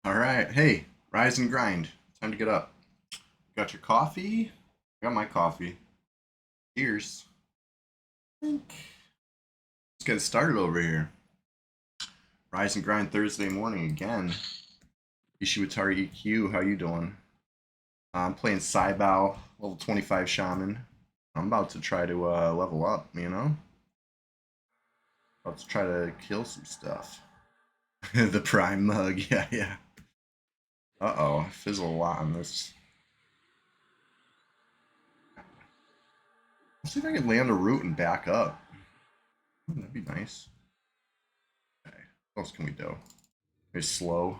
All right. Hey, rise and grind. Time to get up. Got your coffee? Got my coffee. Cheers. Let's get started over here. Rise and grind Thursday morning again. Ishiwatari EQ, how you doing? I'm playing Saibao, level 25 Shaman. I'm about to try to level up, you know? About to try to kill some stuff. The prime mug, yeah, yeah. Uh-oh, I fizzle a lot on this. Let's see if I can land a root and back up. That'd be nice. Okay, what else can we do? Very slow.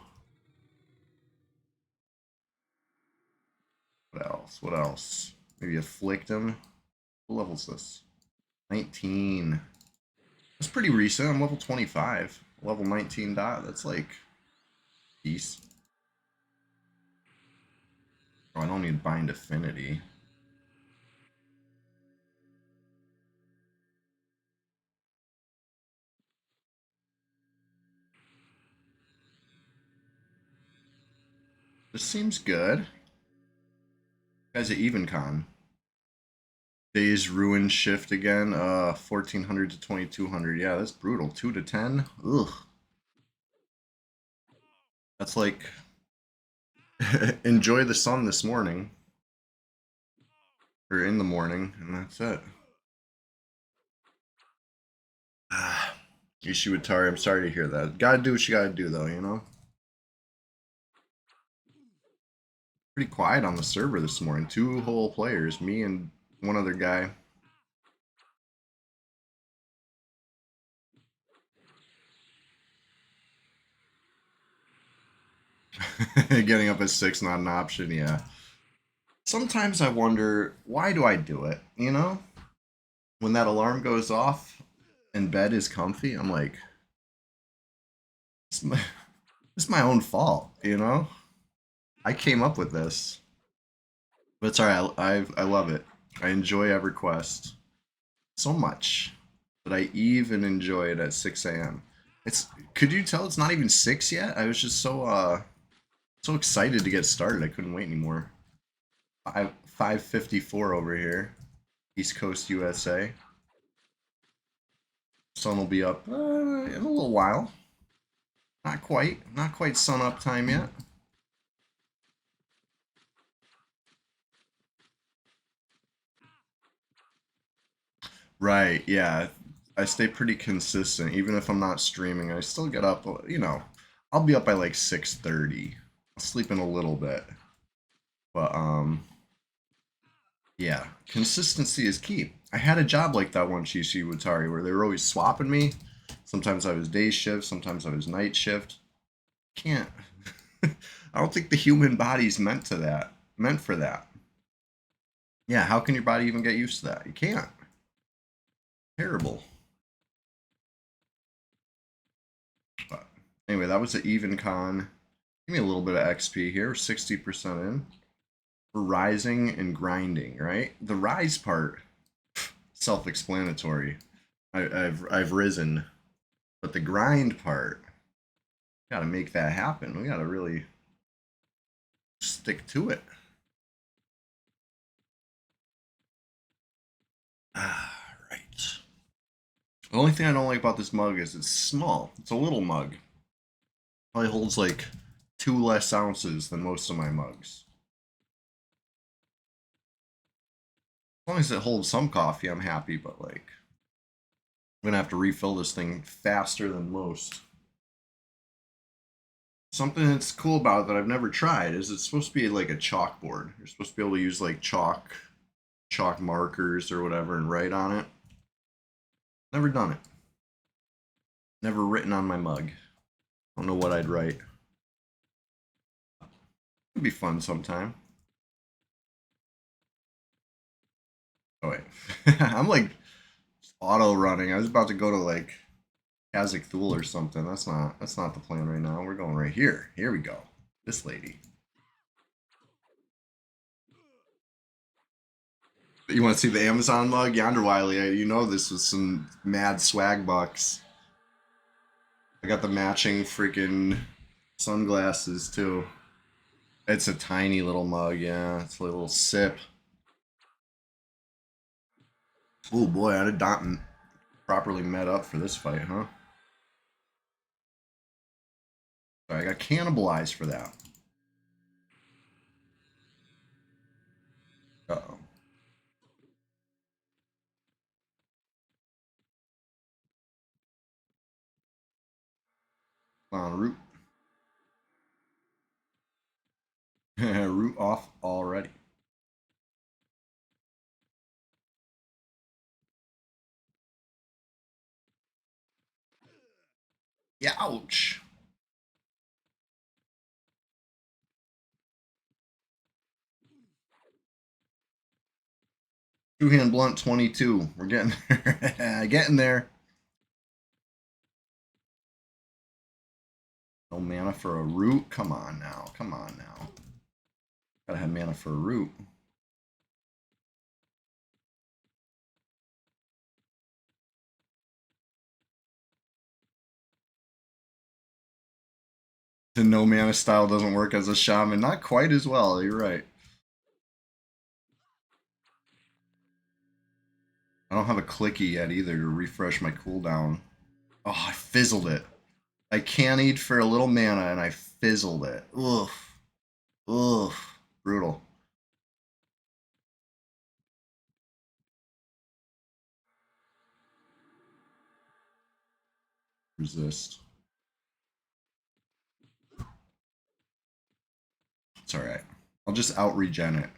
What else? What else? Maybe afflict him. What level's this? 19. That's pretty recent. I'm level 25. Level 19 dot. That's like peace. Oh, I don't need bind affinity. This seems good. Guy's an even con. Days ruin shift again. 1400 to 2200. Yeah, that's brutal. 2 to 10. Ugh. That's like enjoy the sun this morning. Or in the morning, and that's it. Ah, Ishiwatari, I'm sorry to hear that. Gotta do what you gotta do, though, you know? Pretty quiet on the server this morning. Two whole players, me and one other guy. Getting up at 6, not an option, yeah. Sometimes I wonder, why do I do it, you know? When that alarm goes off and bed is comfy, I'm like, it's my, it's my own fault, you know? I came up with this. But it's alright, I love it. I enjoy EverQuest so much that I even enjoy it at 6 a.m. It's could you tell it's not even 6 yet? I was just so excited to get started. I couldn't wait anymore. 5:54 over here, East Coast USA. Sun will be up in a little while. Not quite sun up time yet. Right, yeah. I stay pretty consistent. Even if I'm not streaming, I still get up, you know, I'll be up by like 6:30. I'll sleep in a little bit. But yeah, consistency is key. I had a job like that one Shishi Watari where they were always swapping me. Sometimes I was day shift, sometimes I was night shift. Can't. I don't think the human body's meant for that. Yeah, how can your body even get used to that? You can't. Terrible. But anyway, that was an even con. Give me a little bit of XP here. 60% in. We're rising and grinding, right? The rise part, self-explanatory. I've risen, but the grind part, got to make that happen. We got to really stick to it. Ah, right. The only thing I don't like about this mug is it's small. It's a little mug. Probably holds like 2 less ounces than most of my mugs. As long as it holds some coffee, I'm happy, but like, I'm gonna have to refill this thing faster than most. Something that's cool about it that I've never tried is it's supposed to be like a chalkboard. You're supposed to be able to use like chalk markers or whatever and write on it. Never done it. Never written on my mug. Don't know what I'd write. It'd be fun sometime. Oh wait, I'm like auto running. I was about to go to like Kazakh Thule or something. That's not the plan right now. We're going right here. Here we go. This lady. You want to see the Amazon mug? Yonder Wiley, you know this was some mad swag bucks. I got the matching freaking Sunglasses too. It's a tiny little mug, yeah. It's a little sip. Oh boy, I'd have gotten properly met up for this fight, huh? Sorry, I got cannibalized for that. Uh-oh. On root. Root off already. Yeah, ouch. Two hand blunt 22. We're getting there. Getting there. No mana for a root? Come on now. Come on now. Gotta have mana for a root. The no mana style doesn't work as a shaman. Not quite as well. You're right. I don't have a clicky yet either to refresh my cooldown. Oh, I fizzled it. I cannied for a little mana and I fizzled it. Oof. Oof. Brutal. Resist. It's alright. I'll just out regen it.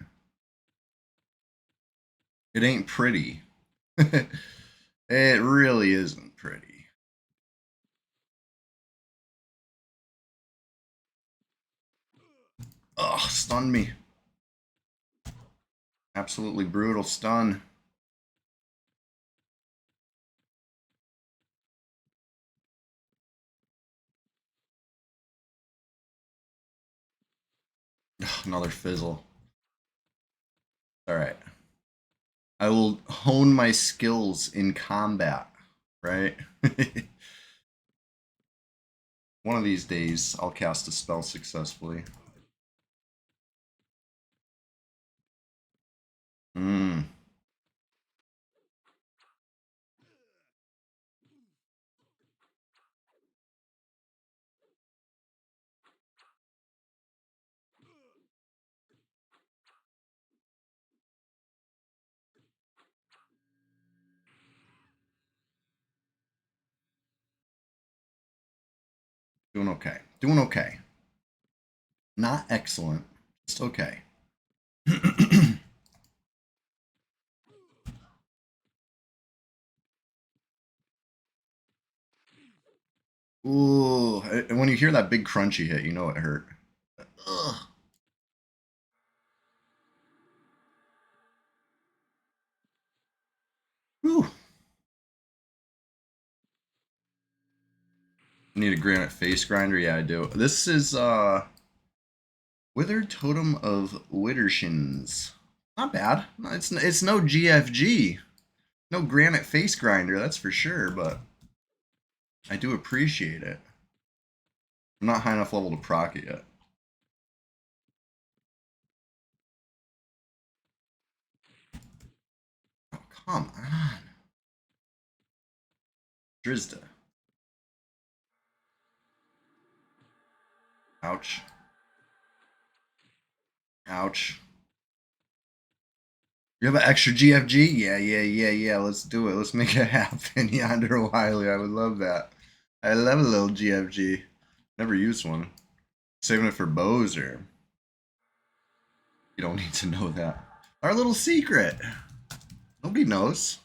It ain't pretty. It really isn't pretty. Ugh, stun me. Absolutely brutal stun. Ugh, another fizzle. Alright. I will hone my skills in combat, right? One of these days, I'll cast a spell successfully. Hmm. Doing okay. Doing okay. Not excellent. Just okay. Ooh. And when you hear that big crunchy hit, you know it hurt. Ugh. Whew. Need a granite face grinder? Yeah, I do. This is Withered Totem of Widdershins. Not bad. It's no GFG. No granite face grinder, that's for sure, but I do appreciate it. I'm not high enough level to proc it yet. Oh, come on. Drizda. Ouch. Ouch. You have an extra GFG? Yeah. Let's do it. Let's make it happen. Yonder Wiley. I would love that. I love a little GFG. Never used one. Saving it for bows, or you don't need to know that. Our little secret. Nobody knows.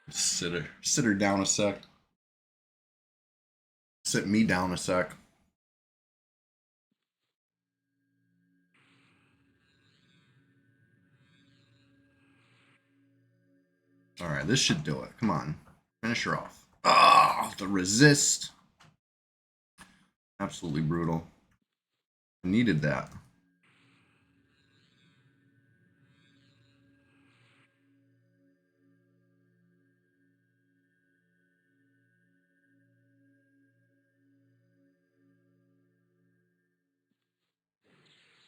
Sit her down a sec. Sit me down a sec. Alright, this should do it. Come on. Finish her off. Ah, the resist. Absolutely brutal. I needed that.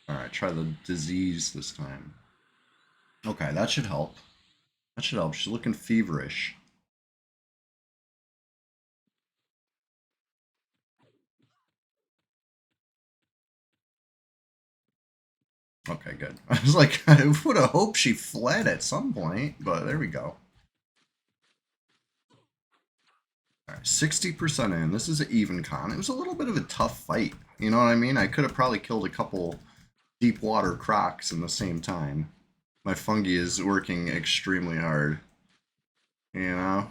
Alright, try the disease this time. Okay, that should help. That should help. She's looking feverish. Okay, good. I was like, I would have hoped she fled at some point, but there we go. Alright, 60% in. This is an even con. It was a little bit of a tough fight. You know what I mean? I could have probably killed a couple deep water crocs in the same time. My fungi is working extremely hard. You know?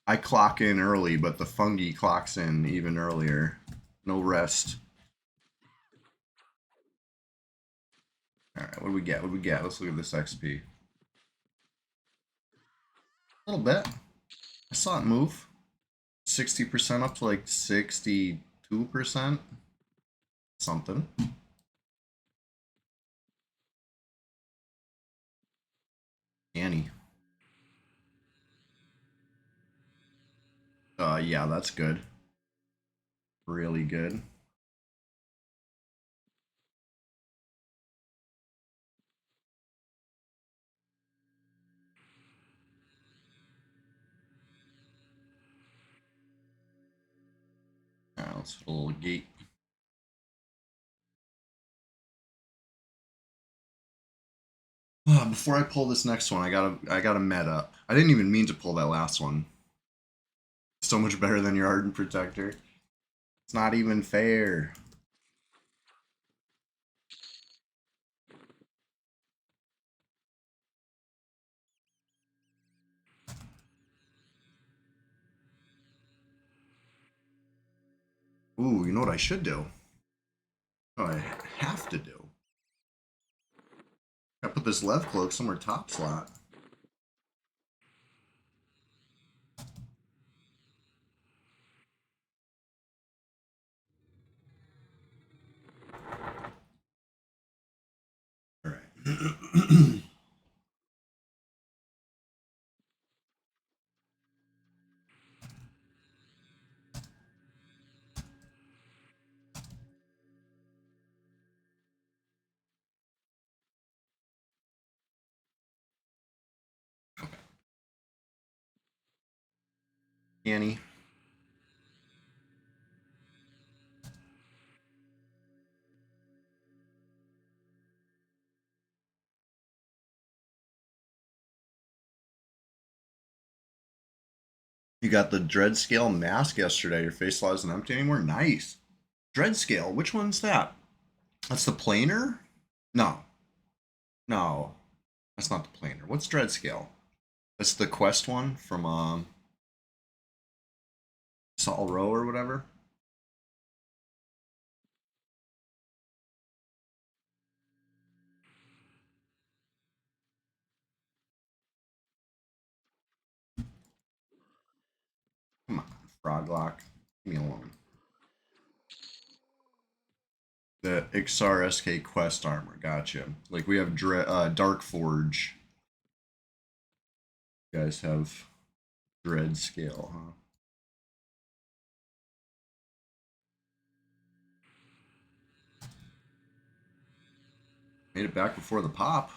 I clock in early, but the fungi clocks in even earlier. No rest. Alright, what do we get? What do we get? Let's look at this XP. A little bit. I saw it move. 60% up to like 62%. Something. Annie. Yeah, that's good. Really good. Alright, let's hit a little gate. Before I pull this next one, I gotta med up. I didn't even mean to pull that last one. So much better than your Ardent Protector. It's not even fair. Ooh, you know what I should do? Oh, I have to do. I put this Lev Cloak somewhere top slot. Alright. Annie. You got the Dread Scale mask yesterday. Your face slot isn't empty anymore. Nice. Dread Scale. Which one's that? That's the planar? No. No. That's not the planar. What's Dread Scale? That's the quest one from Sol Row or whatever. Come on, Froglock. Leave me alone. The Ixar SK quest armor. Gotcha. Like we have Dark Forge. You guys have Dread Scale, huh? Made it back before the pop.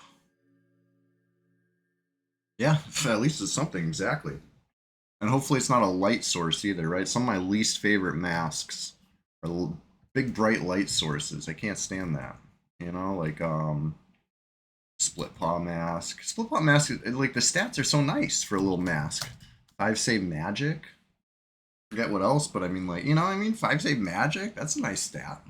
Yeah, at least it's something, exactly. And hopefully it's not a light source either, right? Some of my least favorite masks are big bright light sources. I can't stand that. You know, like split paw mask. Split paw mask, like the stats are so nice for a little mask. 5 save magic. Forget what else, but I mean, like, you know what I mean? 5 save magic? That's a nice stat.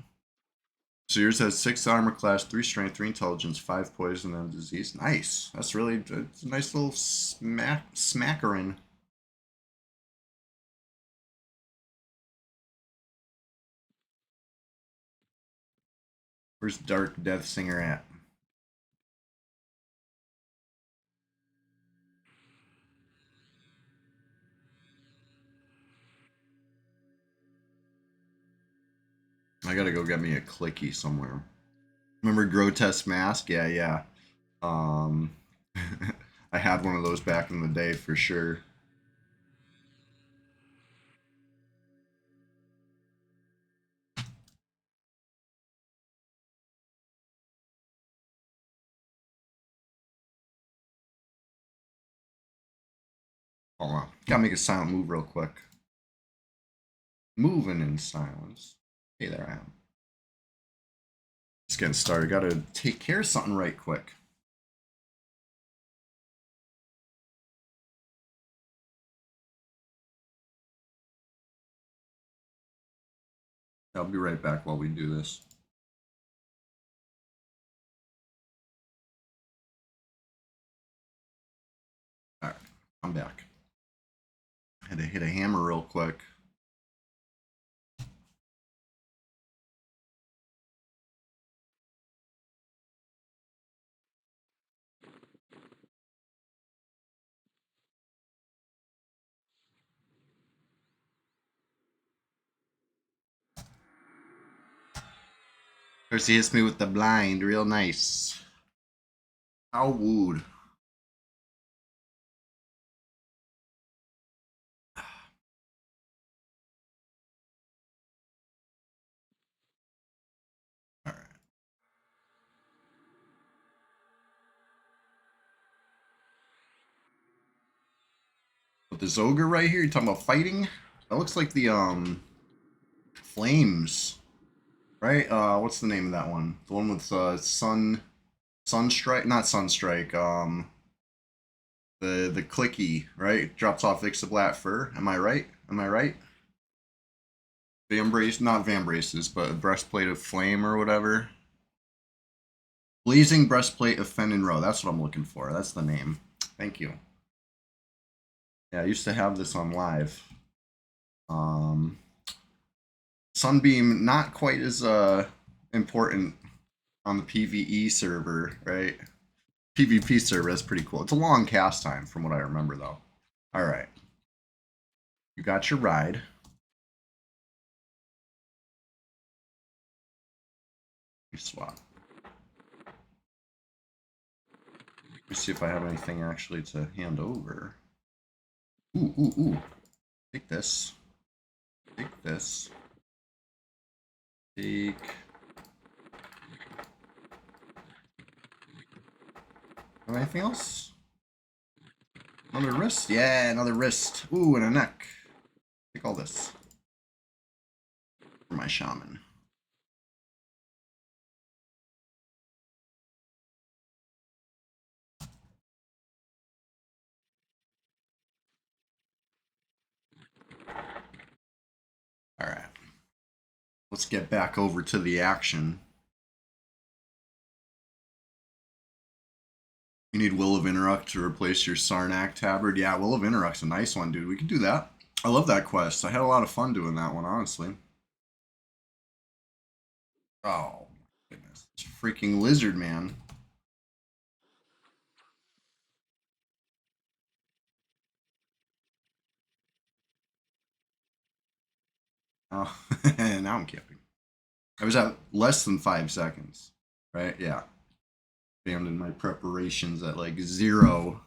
So yours has 6 armor class, 3 strength, 3 intelligence, 5 poison, and disease. Nice. That's really, it's a nice little smackering. Where's Dark Death Singer at? I gotta go get me a clicky somewhere. Remember Grotesque Mask? Yeah, yeah. Um, I had one of those back in the day for sure. Hold on. Gotta make a silent move real quick. Moving in silence. Hey, there I am. Just getting started. Gotta take care of something right quick. I'll be right back while we do this. Alright, I'm back. Had to hit a hammer real quick. First he hits me with the blind, real nice. How wooed. Alright. With this ogre right here, you talking about fighting? That looks like the flames. Right? What's the name of that one? The one with Sunstrike, not Sunstrike, the clicky, right? Drops off Ixablat fur. Am I right? Am I right? Vambrace, not Vambraces, but a breastplate of flame or whatever. Blazing breastplate of Fen and Row. That's what I'm looking for. That's the name. Thank you. Yeah, I used to have this on live. Sunbeam, not quite as important on the PvE server, right? PvP server, that's pretty cool. It's a long cast time from what I remember, though. All right. You got your ride. You swap. Let me see if I have anything actually to hand over. Ooh, ooh, ooh. Take this. Take this. Take... Have anything else? Another wrist? Yeah, another wrist. Ooh, and a neck. Take all this. For my shaman. Alright. Let's get back over to the action. You need Will of Interrupt to replace your Sarnak tabard. Yeah, Will of Interrupt's a nice one, dude. We can do that. I love that quest. I had a lot of fun doing that one, honestly. Oh, my goodness. It's freaking lizard, man. Oh, now I'm camping. I was at less than 5 seconds, right? Yeah. Abandoned my preparations at like 0.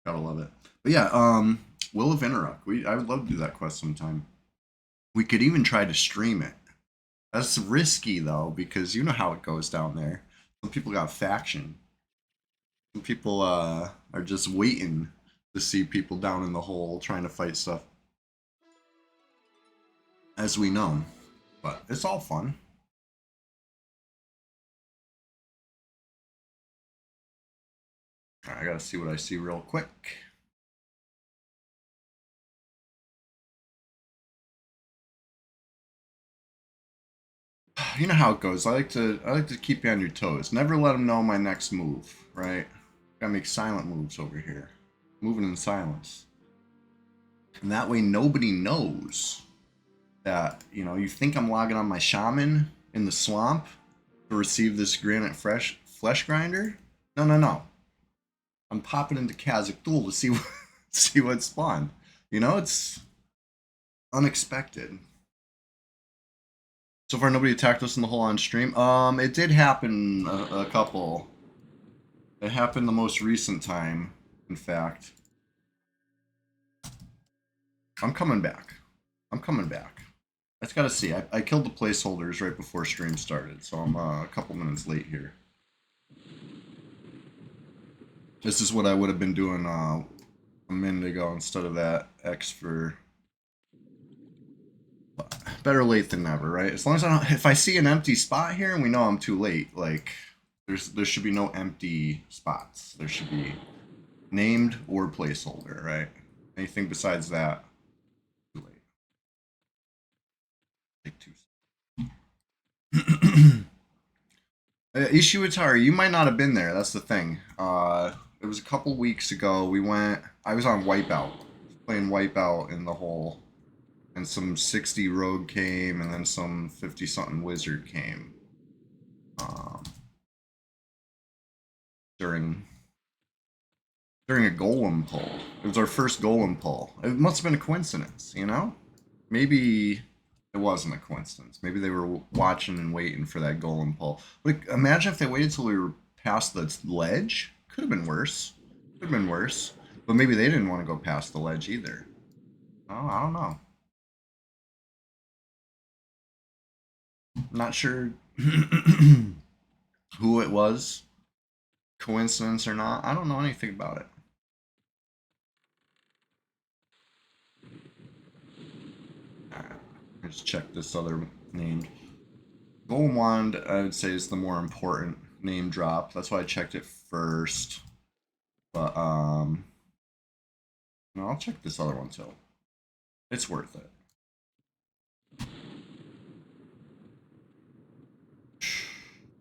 Gotta love it. But yeah, Will of Interrupt. I would love to do that quest sometime. We could even try to stream it. That's risky though, because you know how it goes down there. Some people got faction. Some people are just waiting to see people down in the hole trying to fight stuff. As we know. But it's all fun. Alright, I gotta see what I see real quick. You know how it goes. I like to keep you on your toes. Never let them know my next move, right? Gotta make silent moves over here. Moving in silence. And that way nobody knows that, you think I'm logging on my shaman in the swamp to receive this granite flesh grinder? No, no, no. I'm popping into Kazakh Duel to see what spawned. It's unexpected. So far, nobody attacked us in the hole on stream. It did happen a couple. It happened the most recent time, in fact. I'm coming back. I'm coming back. I just gotta see. I killed the placeholders right before stream started, so I'm a couple minutes late here. This is what I would have been doing a minute ago instead of that X for. Better late than never, right? As long as I don't, if I see an empty spot here and we know I'm too late, like there should be no empty spots. There should be named or placeholder, right? Anything besides that, too late. Take two. Ishiwatari, you might not have been there. That's the thing. It was a couple weeks ago. We went. I was on Wipeout, playing Wipeout in the hole, and some 60 rogue came, and then some 50 something wizard came. During a golem pull. It was our first golem pull. It must have been a coincidence, you know? Maybe it wasn't a coincidence. Maybe they were watching and waiting for that golem pull. But imagine if they waited till we were past the ledge. Could have been worse. Could have been worse. But maybe they didn't want to go past the ledge either. Oh, I don't know. Not sure who it was. Coincidence or not. I don't know anything about it. Let's check this other named. Golem Wand, I would say, is the more important name drop. That's why I checked it first. But, no, I'll check this other one too. It's worth it.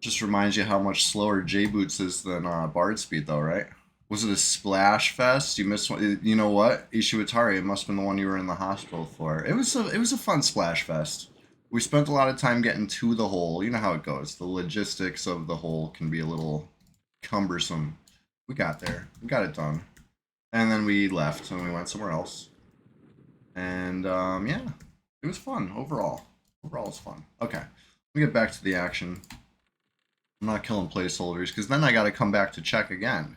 Just reminds you how much slower J-Boots is than Bard Speed, though, right? Was it a splash fest? You missed one. You know what? Ishiwatari, it must have been the one you were in the hospital for. It was a fun splash fest. We spent a lot of time getting to the hole. You know how it goes. The logistics of the hole can be a little cumbersome. We got there. We got it done. And then we left and we went somewhere else. And yeah, it was fun overall. Overall, it's fun. Okay, let me get back to the action. I'm not killing placeholders because then I got to come back to check again.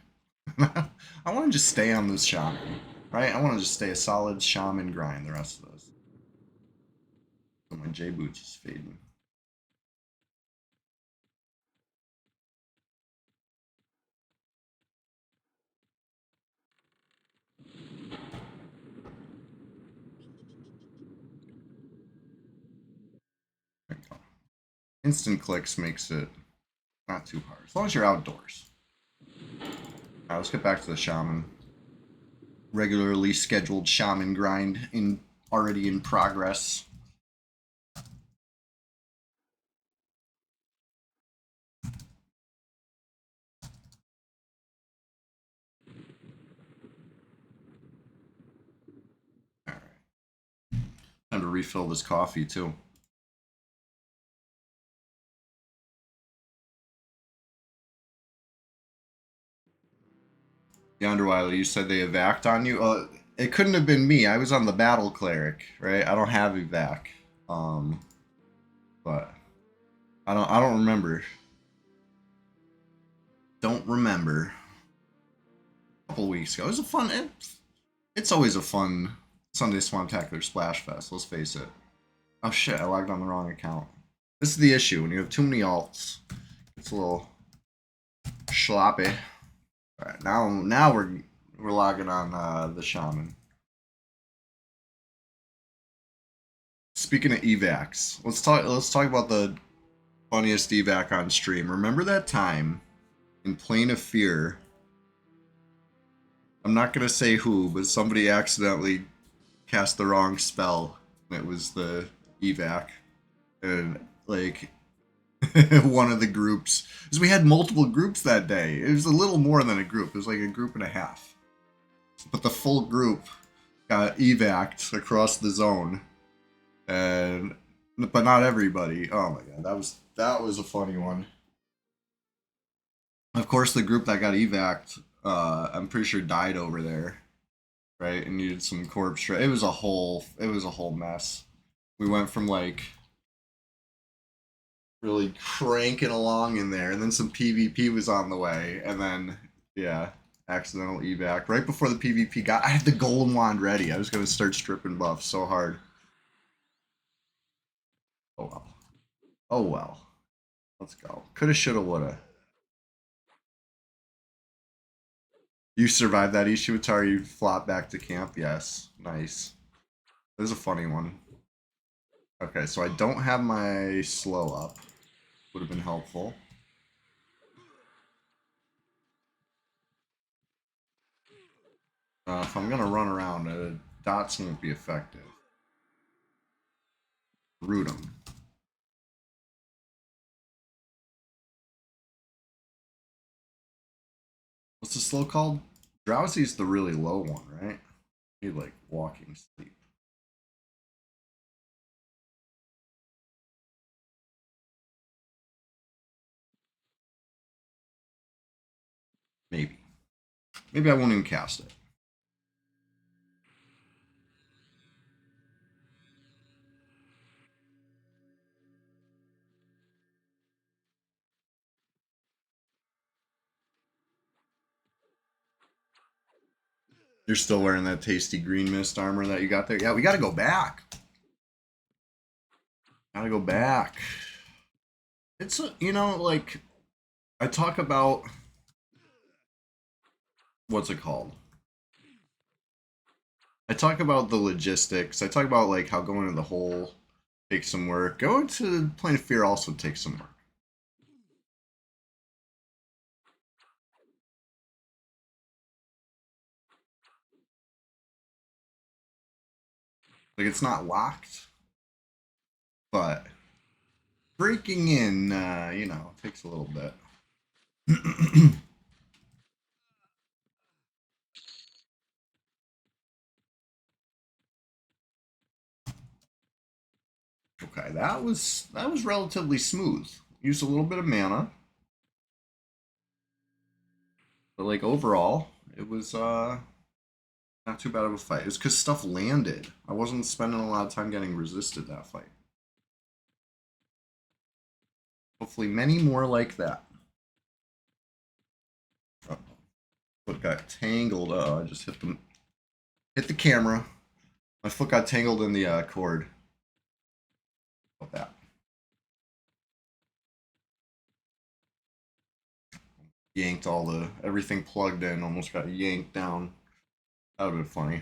I want to just stay on this shaman, right? I want to just stay a solid shaman grind the rest of this. But my J boots is fading. There we go. Instant clicks makes it not too hard as long as you're outdoors. Alright, let's get back to the shaman. Regularly scheduled shaman grind already in progress. Alright. Time to refill this coffee too. Yonderweiler, you said they evac'd on you? It couldn't have been me. I was on the battle cleric, right? I don't have evac. But I don't remember. Don't remember. A couple weeks ago. It was a fun it's always a fun Sunday Swamptacular Splash Fest, let's face it. Oh shit, I logged on the wrong account. This is the issue when you have too many alts. It's a little sloppy. Alright, now we're logging on the shaman. Speaking of evacs, let's talk about the funniest evac on stream. Remember that time in Plane of Fear? I'm not gonna say who, but somebody accidentally cast the wrong spell. And it was the evac, and like one of the groups, because we had multiple groups that day. It was a little more than a group. It was like a group and a half. But the full group got evac'd across the zone, and but not everybody. Oh my god, that was a funny one. Of course, the group that got evac'd, I'm pretty sure died over there, right? And needed some corpse. It was a whole mess. We went from like really cranking along in there, and then some PvP was on the way, and then yeah, accidental evac right before the PvP got. I had the golem wand ready. I was gonna start stripping buffs so hard. Oh well. Oh well. Let's go. Coulda, shoulda, woulda. You survived that Ishiwatari. You flopped back to camp. Yes, nice. This is a funny one. Okay, so I don't have my slow up. Would have been helpful. If I'm gonna run around, dots won't be effective. Root them. What's the slow called? Drowsy's the really low one, right? You like walking sleep. Maybe. Maybe I won't even cast it. You're still wearing that tasty green mist armor that you got there? Yeah, we gotta go back. Gotta go back. It's, you know, like, I talk about, what's it called? I talk about the logistics. I talk about, like, how going to the hole takes some work. Going to Plane of Fear also takes some work. Like, it's not locked, but breaking in, you know, takes a little bit. Okay, that was relatively smooth. Used a little bit of mana, but like overall, it was not too bad of a fight. It was because stuff landed. I wasn't spending a lot of time getting resisted that fight. Hopefully, many more like that. Oh, foot got tangled. I just hit the camera. My foot got tangled in the cord. About that. Yanked everything plugged in. Almost got yanked down. That would have been funny.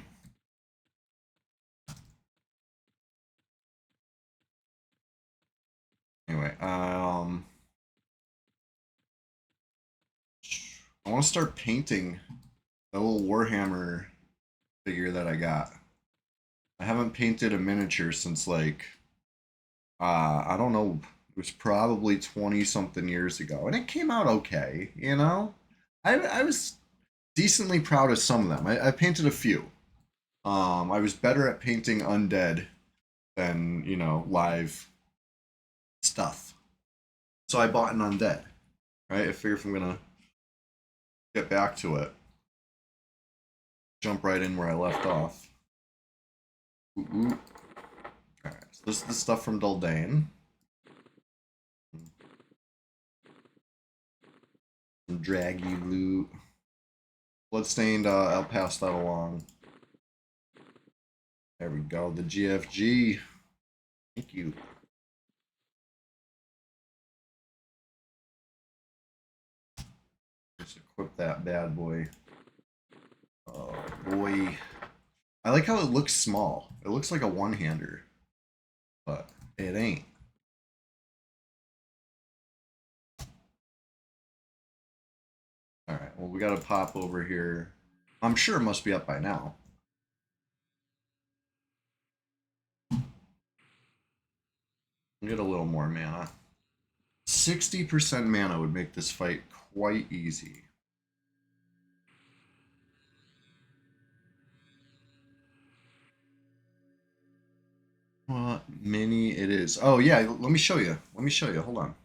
Anyway, I want to start painting the little Warhammer figure that I got. I haven't painted a miniature since like I don't know, it was probably 20 something years ago, and it came out okay, you know. I was decently proud of some of them. I painted a few. I was better at painting undead than, you know, live stuff. So I bought an undead. Right? I figure if I'm gonna get back to it, jump right in where I left off. Ooh, ooh. Alright, so this is the stuff from Daldane. Some draggy loot. Bloodstained, I'll pass that along. There we go, the GFG. Thank you. Just equip that bad boy. Oh boy. I like how it looks small. It looks like a one-hander, but it ain't. Alright, well, we gotta pop over here. I'm sure it must be up by now. Get a little more mana. 60% mana would make this fight quite easy. What mini it is. Oh, yeah, let me show you. Let me show you. Hold on.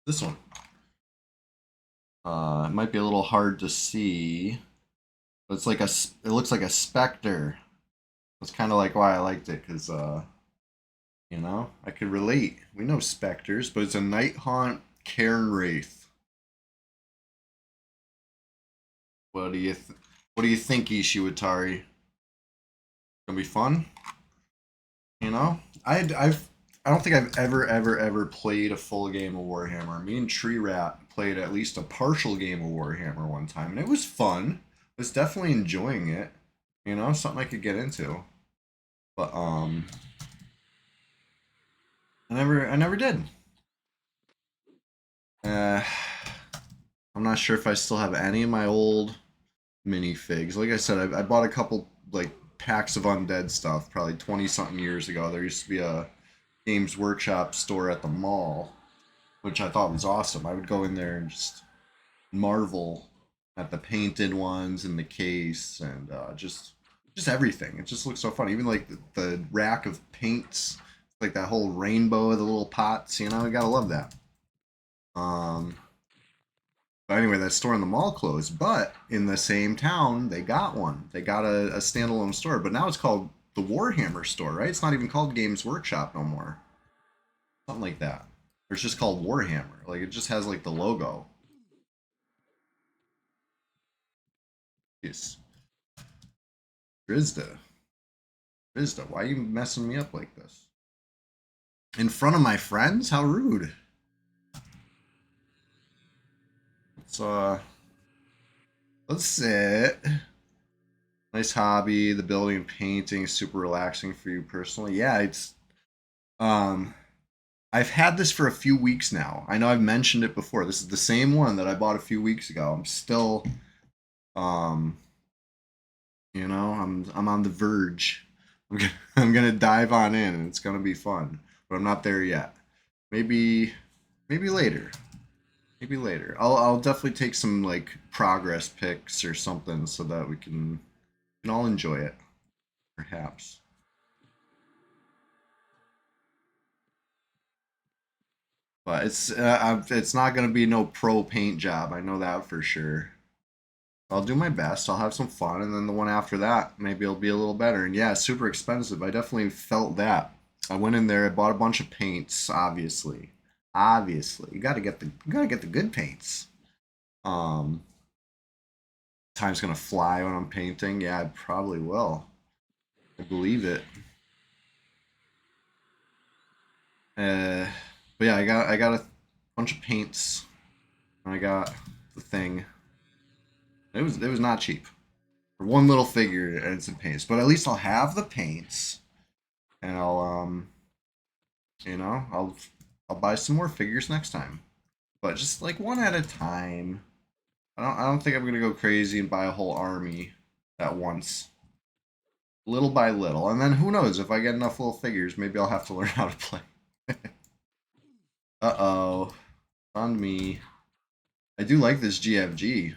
This one. It might be a little hard to see, but it's like it looks like a specter. That's kind of like why I liked it, because you know, I could relate. We know specters, but it's a night haunt cairn wraith. What do you what do you think, Ishiwatari? Gonna be fun? You know, I don't think I've ever played a full game of Warhammer. Me and Tree Rat played at least a partial game of Warhammer one time, and it was fun. I was definitely enjoying it. You know, something I could get into. But I never did. Uh, I'm not sure if I still have any of my old minifigs. Like I said, I bought a couple like packs of undead stuff probably 20 something years ago. There used to be a Games Workshop store at the mall, which I thought was awesome. I would go in there and just marvel at the painted ones in the case, and just everything. It just looks so fun. Even like the rack of paints, like that whole rainbow of the little pots. You know, you gotta love that. Um, but anyway, that store in the mall closed. But in the same town, they got one. They got a standalone store. But now it's called the Warhammer store, right? It's not even called Games Workshop no more. Something like that. Or it's just called Warhammer. Like it just has like the logo. Yes. Drizda. Drizda, why are you messing me up like this? In front of my friends? How rude. Let's let's sit. Nice hobby. The building and painting is super relaxing for you personally. Yeah, it's um I've had this for a few weeks now. I know I've mentioned it before. This is the same one that I bought a few weeks ago. I'm still um you know, I'm on the verge. I'm gonna dive on in and it's gonna be fun. But I'm not there yet. Maybe maybe later. Maybe later. I'll definitely take some like progress pics or something so that we can all enjoy it, perhaps. But it's not gonna be no pro paint job. I know that for sure. I'll do my best. I'll have some fun, and then the one after that, maybe it'll be a little better. And yeah, super expensive. I definitely felt that. I went in there. I bought a bunch of paints. Obviously, you gotta get the good paints. Um, Time's gonna fly when I'm painting. Yeah, I probably will. I believe it. Uh, but yeah, I got a bunch of paints. And I got the thing. It was not cheap for one little figure and some paints. But at least I'll have the paints, and you know, I'll buy some more figures next time. But just like one at a time. I don't think I'm gonna go crazy and buy a whole army at once. Little by little, and then who knows if I get enough little figures, maybe I'll have to learn how to play. Uh oh, on me. I do like this GFG.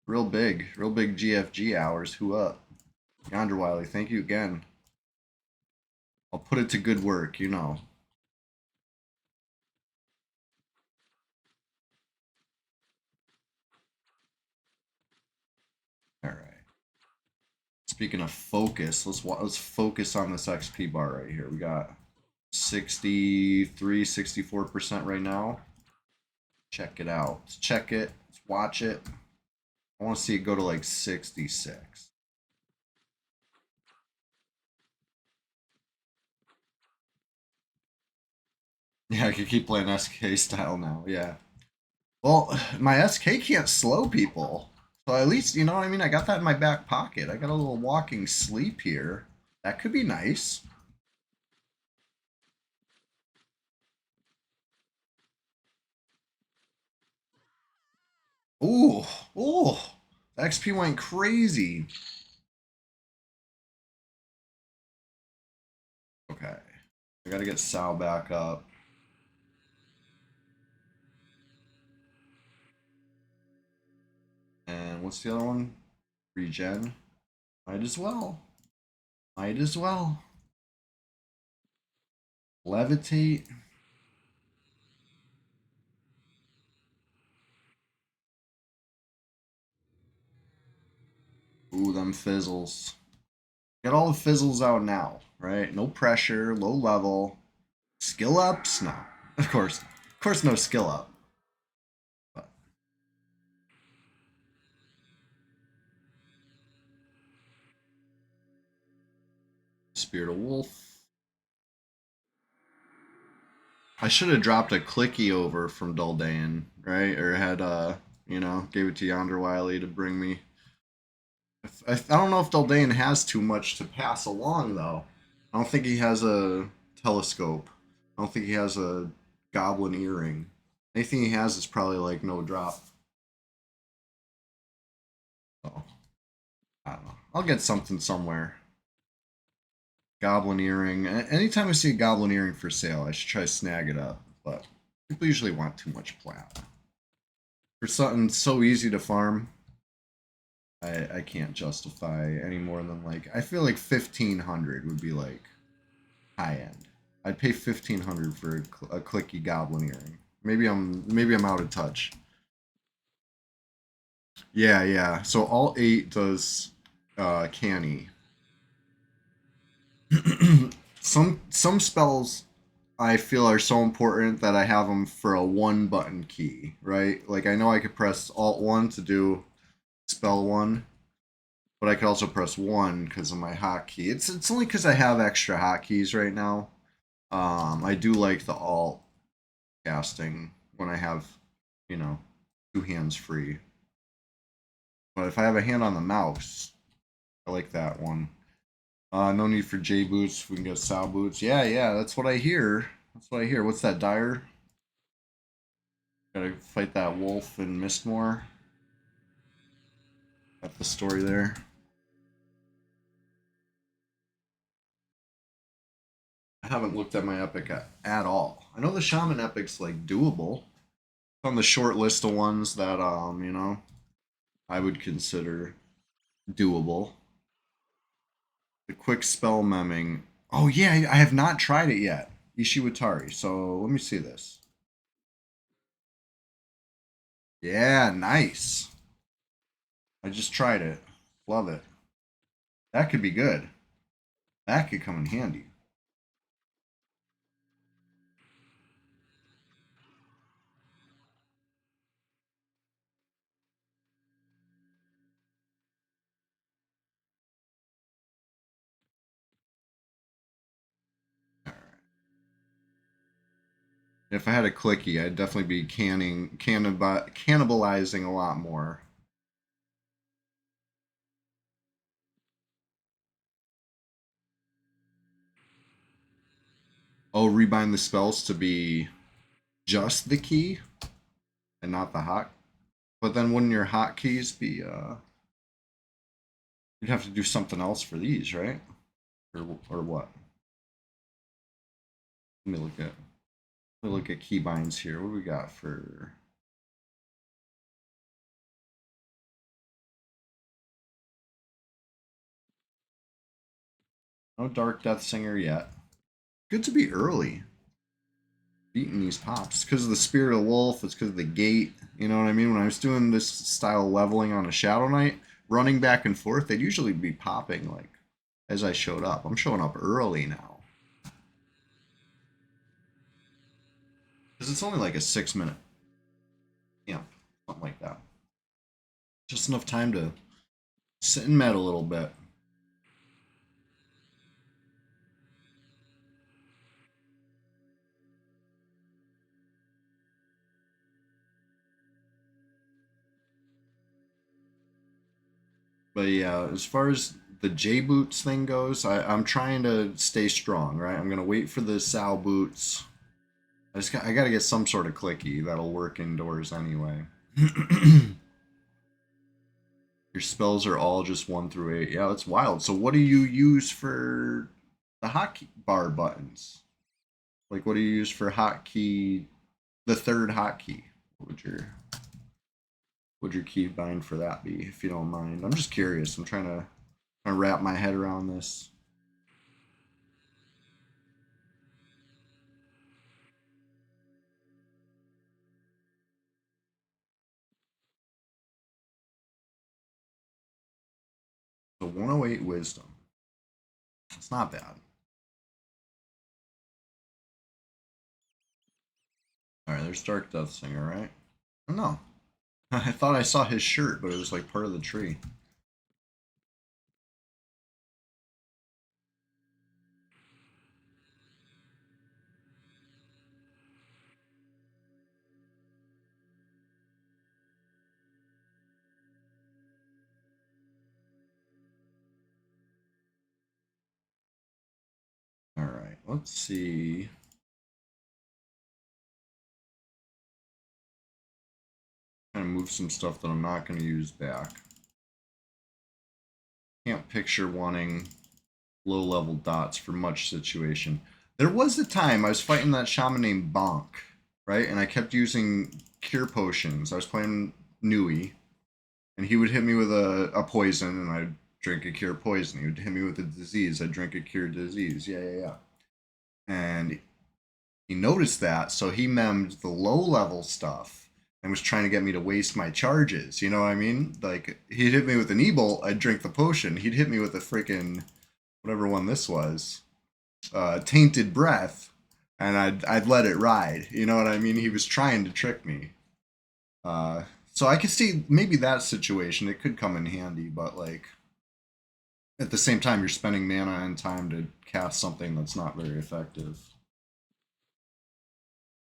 Real big GFG hours. Who up? Yonder Wiley, thank you again. I'll put it to good work, you know. All right. Speaking of focus, let's focus on this XP bar right here. We got 63, 64% right now. Check it out. Let's check it. Let's watch it. I want to see it go to like 66. Yeah, I could keep playing SK style now. Yeah. Well, my SK can't slow people. So at least, you know what I mean? I got that in my back pocket. I got a little walking sleep here. That could be nice. Ooh, ooh. XP went crazy. Okay. I gotta get Sal back up. And what's the other one? Regen. Might as well. Might as well. Levitate. Ooh, them fizzles. Get all the fizzles out now, right? No pressure, low level. Skill ups? No. Of course, no skill up. But Spirit of Wolf. I should have dropped a clicky over from Duldain, right? Or had, gave it to Yonder Wily to bring me. I don't know if Duldain has too much to pass along, though. I don't think he has a telescope. I don't think he has a goblin earring. Anything he has is probably like no drop. Oh, I don't know. I'll get something somewhere. Goblin earring. Anytime I see a goblin earring for sale, I should try to snag it up. But people usually want too much plat. For something so easy to farm, I can't justify any more than like I feel like 1,500 would be like high end. I'd pay 1,500 for a clicky goblin earring. Maybe I'm out of touch. Yeah, yeah. So all eight does canny. Some spells I feel are so important that I have them for a one button key, right? Like I know I could press Alt 1 to do spell 1, but I could also press 1 because of my hotkey. It's only because I have extra hotkeys right now. I do like the Alt casting when I have, you know, two hands free. But if I have a hand on the mouse, I like that one. No need for J boots. We can get Sal boots. Yeah, yeah, that's what I hear. That's what I hear. What's that, Dire? Gotta fight that wolf in Mistmore. Got the story there. I haven't looked at my epic at all. I know the Shaman epic's like doable. It's on the short list of ones that I would consider doable. The quick spell memming. Oh yeah, I have not tried it yet. Ishiwatari. So let me see this. Yeah, nice. I just tried it. Love it. That could be good. That could come in handy. If I had a clicky, I'd definitely be cannibalizing a lot more. Oh, rebind the spells to be just the key and not the hot. But then wouldn't your hotkeys be you'd have to do something else for these, right? Or what? Let me look at keybinds here. What do we got for no Dark Death Singer yet? Good to be early beating these pops. It's because of the Spirit of the Wolf. It's because of the gate. You know what I mean? When I was doing this style leveling on a Shadow Knight, running back and forth, they'd usually be popping like as I showed up. I'm showing up early now because it's only like a 6 minute, something like that. Just enough time to sit and med a little bit. But yeah, as far as the J boots thing goes, I'm trying to stay strong. Right, I'm gonna wait for the Sal boots. I gotta get some sort of clicky that'll work indoors anyway. Your spells are all just 1 through 8. Yeah, that's wild. So what do you use for the hotkey bar buttons? Like what do you use for hotkey the third hotkey? What would your key bind for that be, if you don't mind? I'm just curious. I'm trying to wrap my head around this. So 108 wisdom. It's not bad. Alright, there's Dark Death Singer, right? Oh, no. I thought I saw his shirt, but it was like part of the tree. Alright, let's see. Kind of move some stuff that I'm not going to use back. Can't picture wanting low level dots for much situation. There was a time I was fighting that shaman named Bonk, right? And I kept using cure potions. I was playing Nui, and he would hit me with a poison, and I'd drink a cure poison. He would hit me with a disease. I'd drink a cure disease. Yeah, yeah, yeah. And he noticed that, so he memmed the low level stuff and was trying to get me to waste my charges. You know what I mean? Like, he'd hit me with an Ebol, I'd drink the potion. He'd hit me with a freaking whatever one this was, tainted breath, and I'd let it ride. You know what I mean? He was trying to trick me. So I could see maybe that situation it could come in handy, but like at the same time you're spending mana and time to cast something that's not very effective.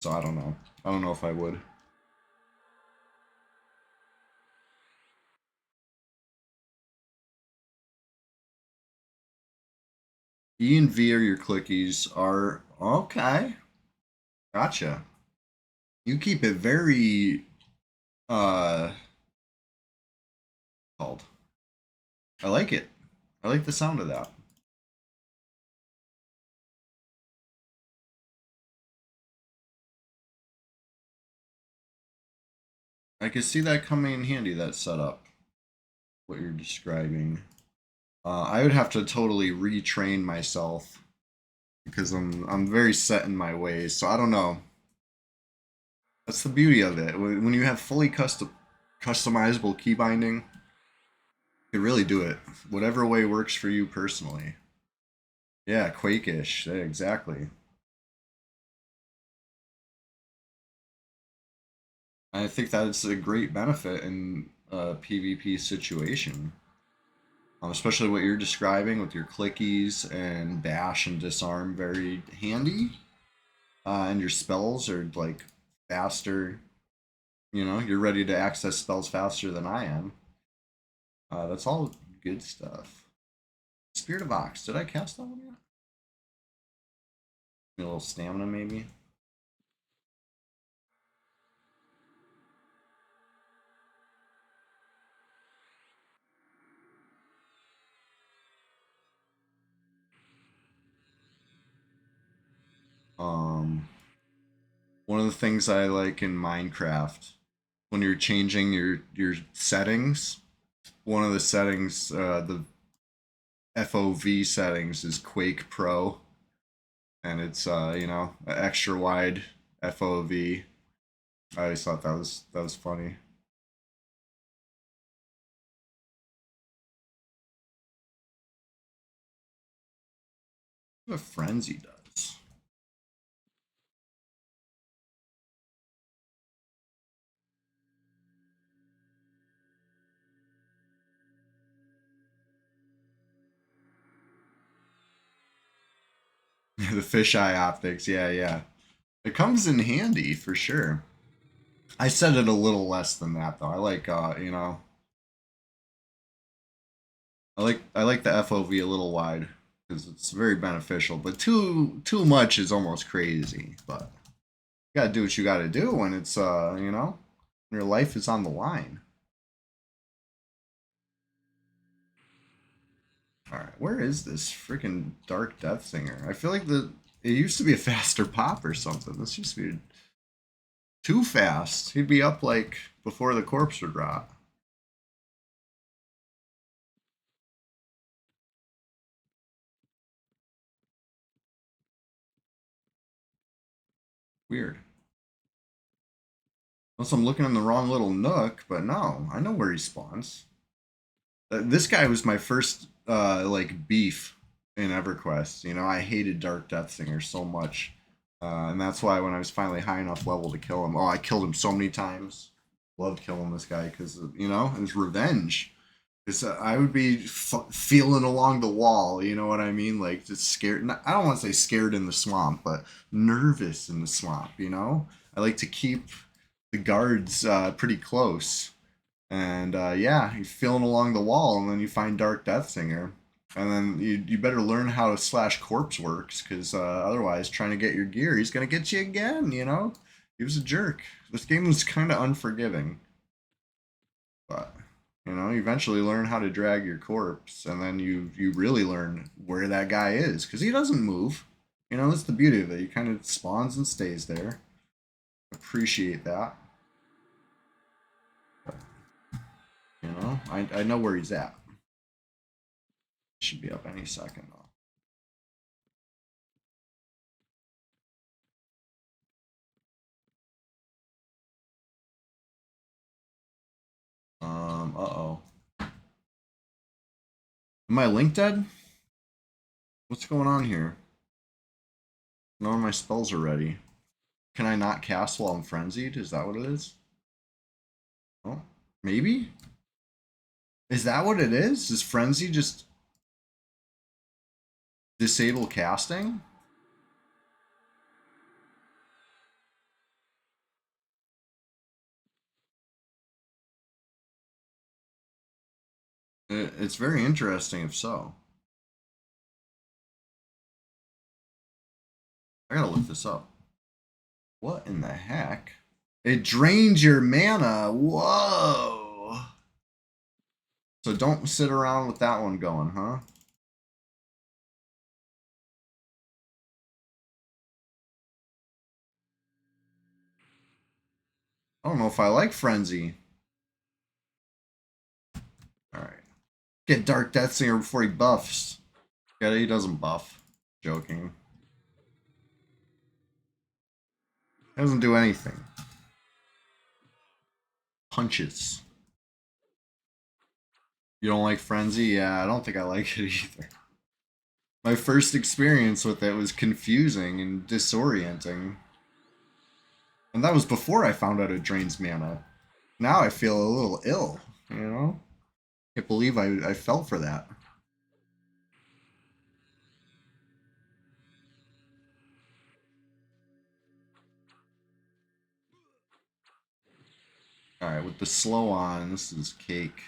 So I don't know. I don't know if I would. E and V are your clickies. Are okay. Gotcha. You keep it very called. I like it. I like the sound of that. I can see that coming in handy, that setup, what you're describing. I would have to totally retrain myself because I'm very set in my ways. So I don't know. That's the beauty of it. When you have fully customizable key binding, you can really do it whatever way works for you personally. Yeah, Quake-ish. Yeah, exactly. I think that's a great benefit in a PvP situation. Especially what you're describing with your clickies and bash and disarm, very handy. And your spells are like faster. You know, you're ready to access spells faster than I am. That's all good stuff. Spirit of Ox. Did I cast that one yet? A little stamina, maybe. Um, One of the things I like in Minecraft when you're changing your settings. One of the settings, the FOV settings, is Quake Pro, and it's extra wide FOV. I always thought that was funny. What Frenzy does. The fisheye optics, yeah, yeah. It comes in handy for sure. I set it a little less than that though. I like I like the FOV a little wide because it's very beneficial. But too much is almost crazy. But you gotta do what you gotta do when it's your life is on the line. All right, where is this freaking Dark Death Singer? I feel like it used to be a faster pop or something. This used to be too fast. He'd be up like before the corpse would rot. Weird. Unless I'm looking in the wrong little nook, but no, I know where he spawns. This guy was my first like beef in EverQuest. You know, I hated Dark Deathsinger so much, and that's why when I was finally high enough level to kill him, oh, I killed him so many times. Loved killing this guy because you know it was revenge. Because I would be feeling along the wall, you know what I mean? Like just scared. I don't want to say scared in the swamp, but nervous in the swamp. You know, I like to keep the guards pretty close and yeah, you're feeling along the wall, and then you find Dark Death Singer, and then you better learn how to slash corpse works, because otherwise, trying to get your gear, he's gonna get you again. You know, he was a jerk. This game was kind of unforgiving, but you know, you eventually learn how to drag your corpse, and then you really learn where that guy is, because he doesn't move. You know, that's the beauty of it. He kind of spawns and stays there. Appreciate that. You know, I know where he's at. Should be up any second though. Uh-oh. Am I link dead? What's going on here? None of my spells are ready. Can I not cast while I'm frenzied? Is that what it is? Oh, maybe? Is that what it is? Is frenzy just disable casting? It's very interesting if so. I gotta look this up. What in the heck? It drains your mana. Whoa. So don't sit around with that one going, huh? I don't know if I like frenzy. Alright. Get Dark Deathsinger before he buffs. Yeah, he doesn't buff. Joking. Doesn't do anything. Punches. You don't like Frenzy? Yeah, I don't think I like it either. My first experience with it was confusing and disorienting. And that was before I found out it drains mana. Now I feel a little ill, you know? Can't believe I fell for that. Alright, with the slow on, this is cake.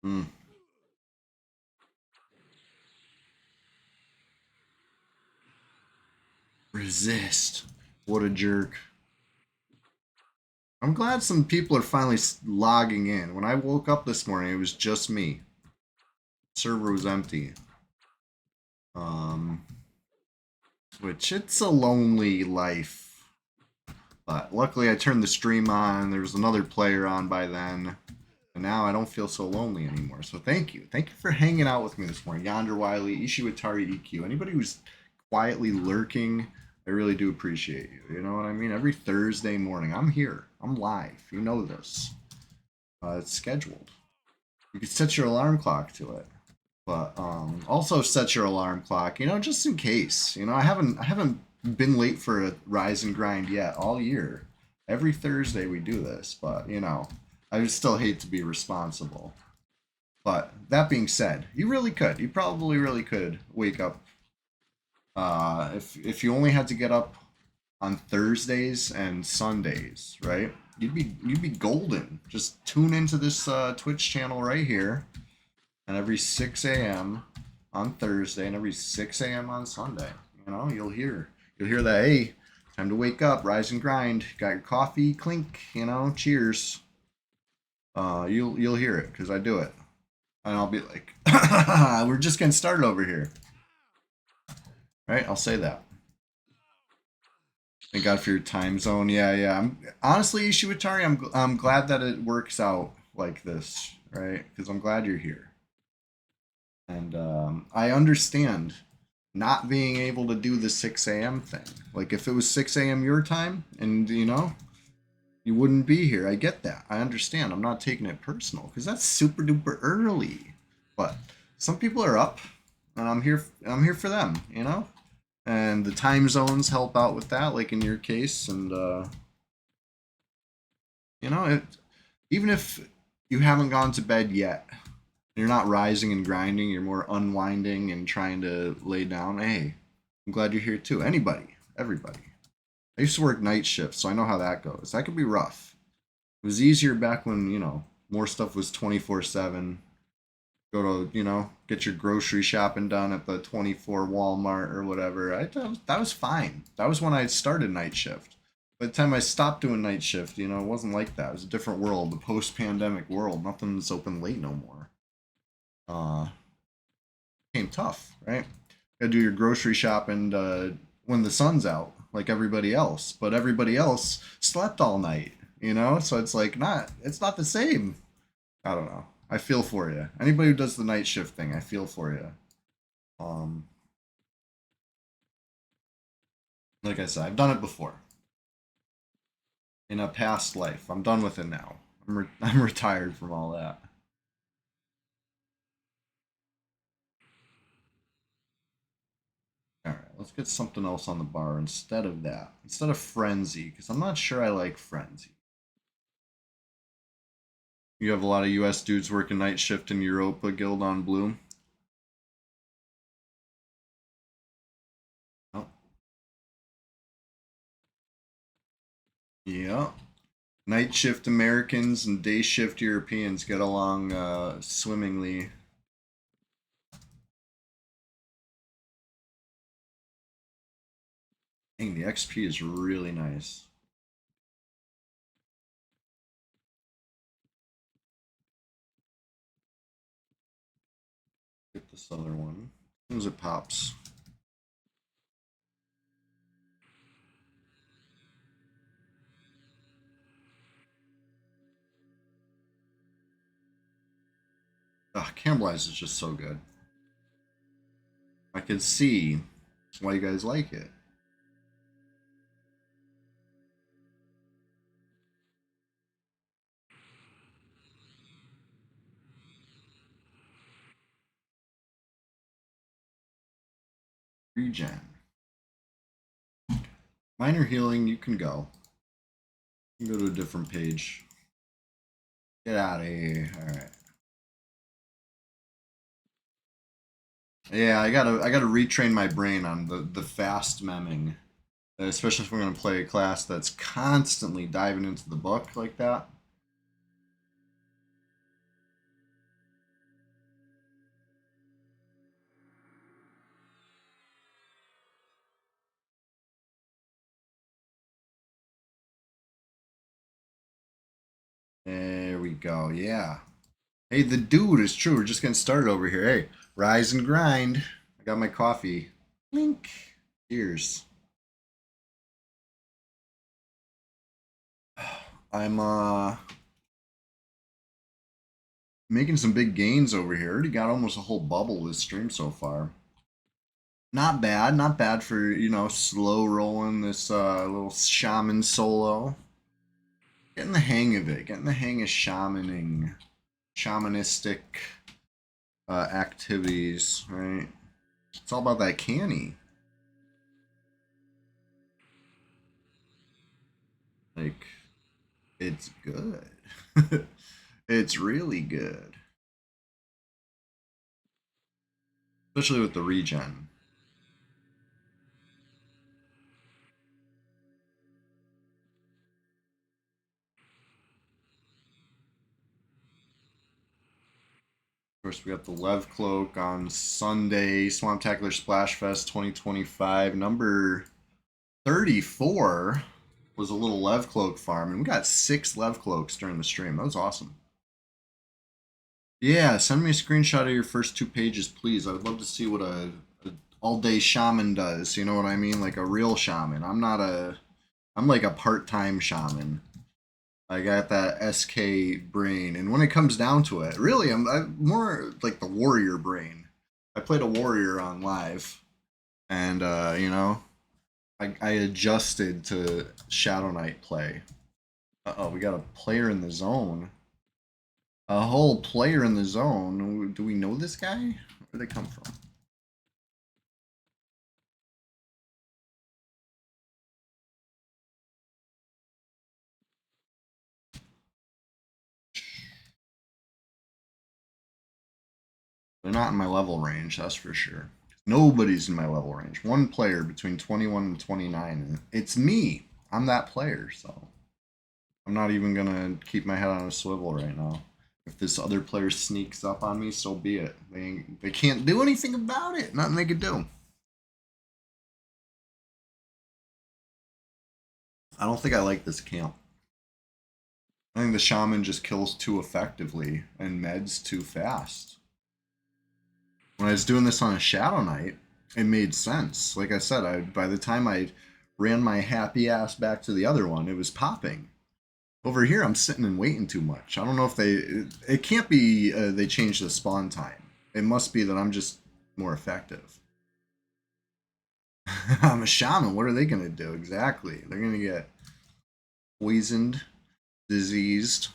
Hmm. Resist. What a jerk. I'm glad some people are finally logging in. When I woke up this morning, it was just me. Server was empty. Um, which it's a lonely life. But luckily, I turned the stream on. There was another player on by then. And now I don't feel so lonely anymore. So thank you. Thank you for hanging out with me this morning. Yonder Wiley, Ishiwatari EQ. Anybody who's quietly lurking, I really do appreciate you. You know what I mean? Every Thursday morning, I'm here. I'm live. You know this. It's scheduled. You can set your alarm clock to it. But also set your alarm clock, you know, just in case. You know, I haven't been late for a rise and grind yet all year. Every Thursday we do this, but you know, I would still hate to be responsible. But that being said, you really could. You probably really could wake up. If you only had to get up on Thursdays and Sundays, right? You'd be golden. Just tune into this Twitch channel right here, and every 6 a.m. on Thursday and every 6 a.m. on Sunday. You know, you'll hear that. Hey, time to wake up, rise and grind. Got your coffee, clink. You know, cheers. You'll hear it because I do it, and I'll be like, we're just getting started over here, right? I'll say that. Thank God for your time zone. Yeah, yeah. I'm honestly, Ishiwatari, I'm glad that it works out like this, right? Because I'm glad you're here. And I understand not being able to do the 6 a.m. thing. Like if it was 6 a.m. your time and you wouldn't be here. I get that. I understand. I'm not taking it personal because that's super duper early. But some people are up and I'm here for them. And the time zones help out with that like in your case and it, even if you haven't gone to bed yet, you're not rising and grinding, you're more unwinding and trying to lay down. Hey, I'm glad you're here too. Anybody, everybody. I used to work night shifts, so I know how that goes. That could be rough. It was easier back when, more stuff was 24/7. Go to, get your grocery shopping done at the 24 Walmart or whatever. That was fine. That was when I started night shift. By the time I stopped doing night shift, it wasn't like that. It was a different world, the post-pandemic world. Nothing's open late no more. Uh, Became tough, right? Gotta do your grocery shopping when the sun's out, like everybody else. But everybody else slept all night. So it's like it's not the same. I don't know. I feel for you. Anybody who does the night shift thing, I feel for you. Um, like I said, I've done it before in a past life. I'm done with it now. I'm retired from all that. All right, let's get something else on the bar instead of that. Instead of frenzy, because I'm not sure I like frenzy. You have a lot of U.S. dudes working night shift in Europa Guild on Bloom. Oh, yeah. Night shift Americans and day shift Europeans get along swimmingly. Dang, the XP is really nice. Get this other one. As soon as it pops. Ugh, Cannibalize is just so good. I can see why you guys like it. Regen. Minor healing, you can go. You can go to a different page. Get out of here. Alright. Yeah, I gotta retrain my brain on the fast memming. Especially if we're gonna play a class that's constantly diving into the book like that. There we go. Yeah. Hey, the dude is true. We're just getting started over here. Hey, rise and grind. I got my coffee. Link. Cheers. I'm making some big gains over here. Already got almost a whole bubble this stream so far. Not bad, not bad for, slow rolling this little shaman solo. Getting the hang of it, getting the hang of shamanistic activities, right? It's all about that canny. Like, it's good. It's really good. Especially with the regen. Of course, we got the Lev Cloak on Sunday, Swamp Tackler Splash Fest 2025. Number 34 was a little Lev Cloak farm, and we got 6 Lev Cloaks during the stream. That was awesome. Yeah, send me a screenshot of your first 2 pages, please. I would love to see what a all-day shaman does. You know what I mean? Like a real shaman. I'm like a part-time shaman. I got that SK brain, and when it comes down to it, really, I'm more like the warrior brain. I played a warrior on live. And you know, I adjusted to Shadow Knight play. Uh-oh, we got a player in the zone. A whole player in the zone. Do we know this guy? Where'd they come from? They're not in my level range, that's for sure. Nobody's in my level range. One player between 21 and 29. And it's me. I'm that player, so I'm not even gonna keep my head on a swivel right now. If this other player sneaks up on me, so be it. They can't do anything about it. Nothing they could do. I don't think I like this camp. I think the shaman just kills too effectively and meds too fast. When I was doing this on a Shadow Knight, it made sense. Like I said, by the time I ran my happy ass back to the other one, it was popping. Over here, I'm sitting and waiting too much. I don't know if it can't be they changed the spawn time. It must be that I'm just more effective. I'm a shaman. What are they going to do? Exactly. They're going to get poisoned, diseased,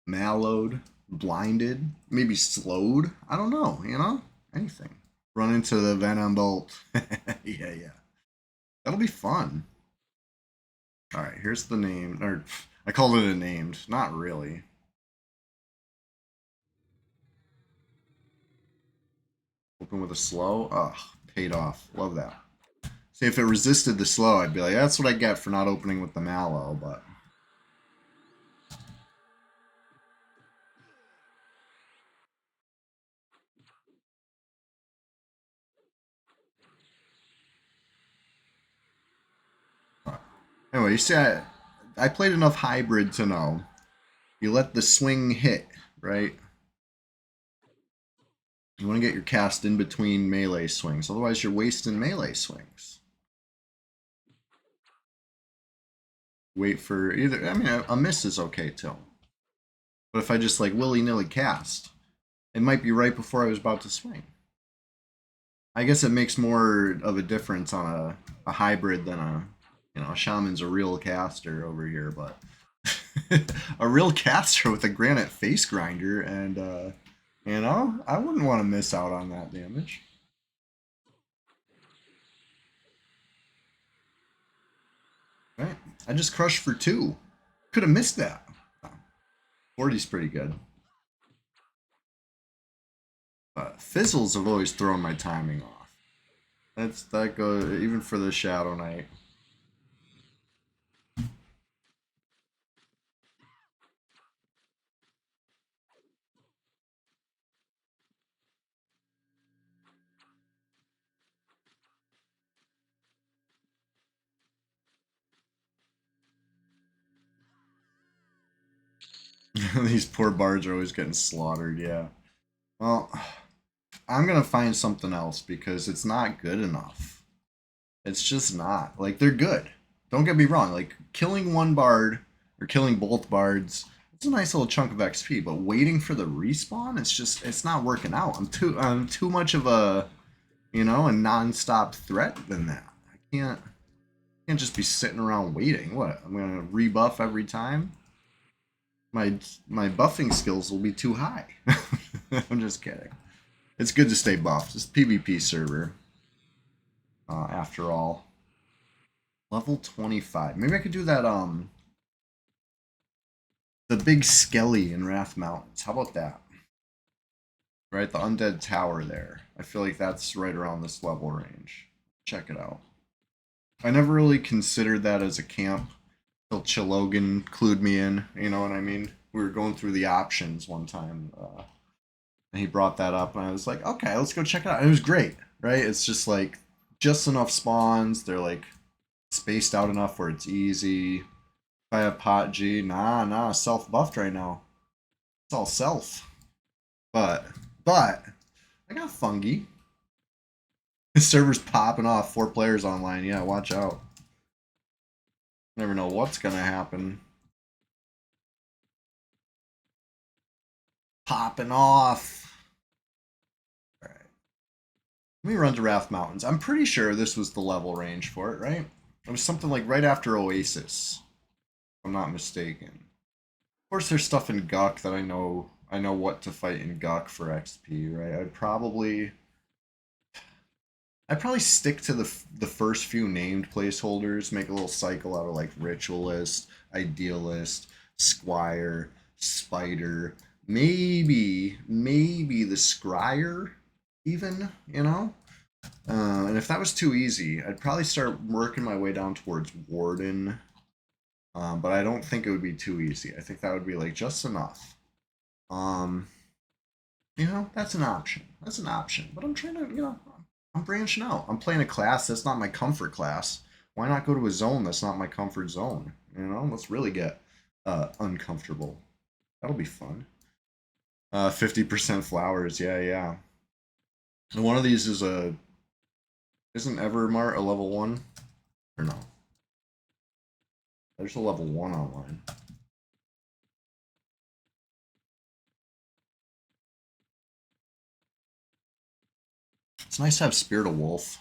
mallowed, blinded, maybe slowed. I don't know, you know? Anything. Run into the Venom Bolt. Yeah. That'll be fun. Alright, here's the name. Or, I called it a named. Not really. Open with a slow. Ugh, paid off. Love that. See, if it resisted the slow, I'd be like, that's what I get for not opening with the mallow, but. Anyway, you see, I played enough hybrid to know you let the swing hit, right? You want to get your cast in between melee swings, otherwise you're wasting melee swings. Wait for either. I mean, a miss is okay too. But if I just like willy nilly cast, it might be right before I was about to swing. I guess it makes more of a difference on a hybrid than a shaman's a real caster over here, but a real caster with a granite face grinder, and I wouldn't want to miss out on that damage. Right? I just crushed for 2. Could have missed that. 40's pretty good. Fizzles have always thrown my timing off. That goes even for the Shadow Knight. These poor bards are always getting slaughtered. Yeah. Well, I'm gonna find something else because it's not good enough. It's just not. Like they're good. Don't get me wrong. Like killing one bard or killing both bards, it's a nice little chunk of XP. But waiting for the respawn, it's not working out. I'm too much of a non-stop threat than that. I can't just be sitting around waiting. What? I'm gonna rebuff every time. My buffing skills will be too high. I'm just kidding. It's good to stay buffed. It's a PvP server, after all. Level 25. Maybe I could do that. The big Skelly in Wrath Mountains. How about that? Right, the undead tower there. I feel like that's right around this level range. Check it out. I never really considered that as a camp till Chilogan clued me in. You know what I mean? We were going through the options one time, and he brought that up, and I was like, okay, let's go check it out. And it was great, right? It's just like just enough spawns. They're like spaced out enough where it's easy. If I have pot G, nah, self buffed right now. It's all self. But I got fungi. The server's popping off. 4 players online. Yeah, watch out. Never know what's gonna happen. Popping off. All right. Let me run to Wrath Mountains. I'm pretty sure this was the level range for it, right? It was something like right after Oasis, if I'm not mistaken. Of course, there's stuff in Guk that I know what to fight in Guk for XP, right? I'd probably stick to the first few named placeholders, make a little cycle out of like Ritualist, Idealist, Squire, Spider, maybe the Scryer, even, you know? And if that was too easy, I'd probably start working my way down towards Warden. But I don't think it would be too easy. I think that would be like just enough. Um, that's an option. That's an option. But I'm trying to, I'm branching out. I'm playing a class that's not my comfort class. Why not go to a zone that's not my comfort zone? Let's really get uncomfortable. That'll be fun. 50% flowers. Yeah, yeah. And one of these is isn't Evermart a level 1? Or no? There's a level 1 online. It's nice to have Spirit of Wolf.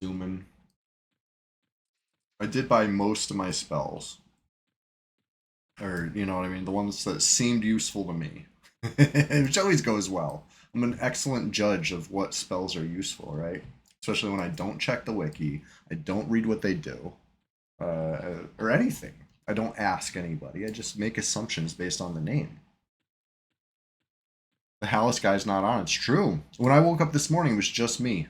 Zoom in. I did buy most of my spells. Or, you know what I mean? The ones that seemed useful to me. Which always goes well. I'm an excellent judge of what spells are useful, right? Especially when I don't check the wiki, I don't read what they do, or anything. I don't ask anybody. I just make assumptions based on the name. The Hallis guy's not on. It's true. When I woke up this morning, it was just me.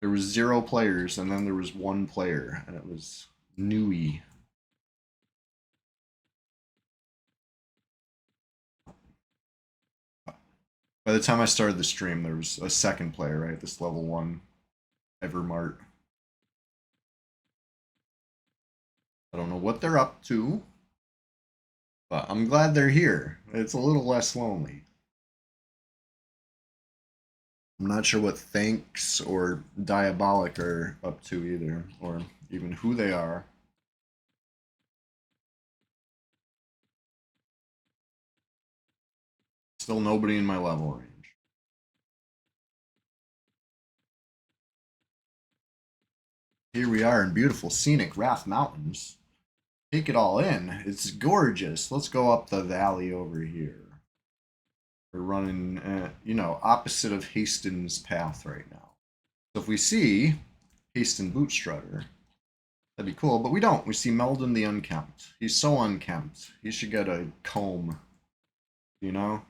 There was 0 players, and then there was 1 player, and it was Nui. By the time I started the stream, there was a second player, right? This level 1 Evermart. I don't know what they're up to, but I'm glad they're here. It's a little less lonely. I'm not sure what Thanks or Diabolic are up to either, or even who they are. Still nobody in my level range. Here we are in beautiful scenic Wrath Mountains. Take it all in. It's gorgeous. Let's go up the valley over here. We're running, opposite of Haston's path right now. So if we see Haston Bootstrutter, that'd be cool, but we don't. We see Meldon the Unkempt. He's so unkempt. He should get a comb, you know?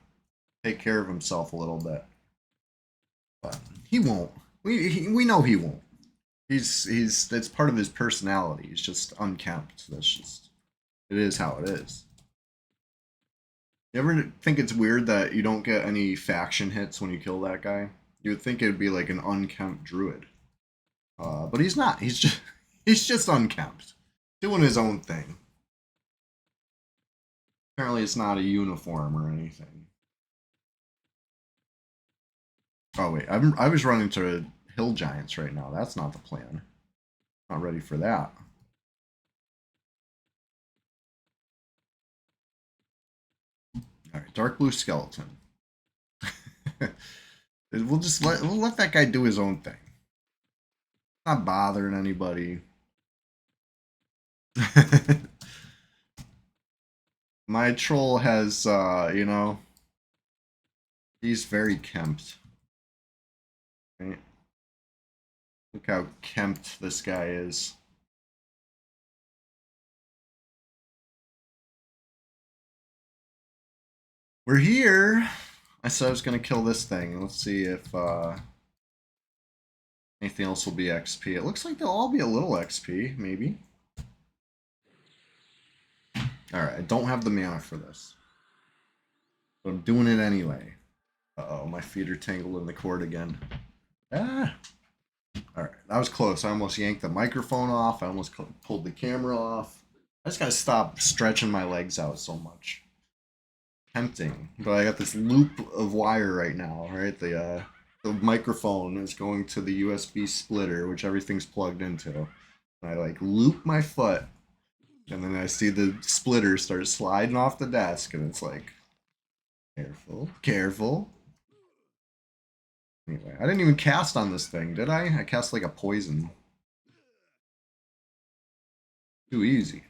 Take care of himself a little bit. But he won't. We know he won't. He's that's part of his personality. He's just unkempt. It is how it is. You ever think it's weird that you don't get any faction hits when you kill that guy? You would think it would be like an unkempt druid. But he's not. He's just unkempt. Doing his own thing. Apparently it's not a uniform or anything. Oh wait, I was running to hill giants right now. That's not the plan. Not ready for that. Alright, dark blue skeleton. we'll let that guy do his own thing. Not bothering anybody. My troll has he's very kempt. Right? Look how kempt this guy is. We're here. I said I was gonna kill this thing. Let's see if anything else will be XP. It looks like they'll all be a little XP, maybe. Alright, I don't have the mana for this. But I'm doing it anyway. Uh-oh, my feet are tangled in the cord again. Ah! Alright, that was close. I almost yanked the microphone off. I almost pulled the camera off. I just gotta stop stretching my legs out so much. Tempting. But I got this loop of wire right now, right? The microphone is going to the USB splitter, which everything's plugged into. And I like loop my foot, and then I see the splitter start sliding off the desk, and it's like, careful, careful. Anyway, I didn't even cast on this thing, did I? I cast like a poison. Too easy.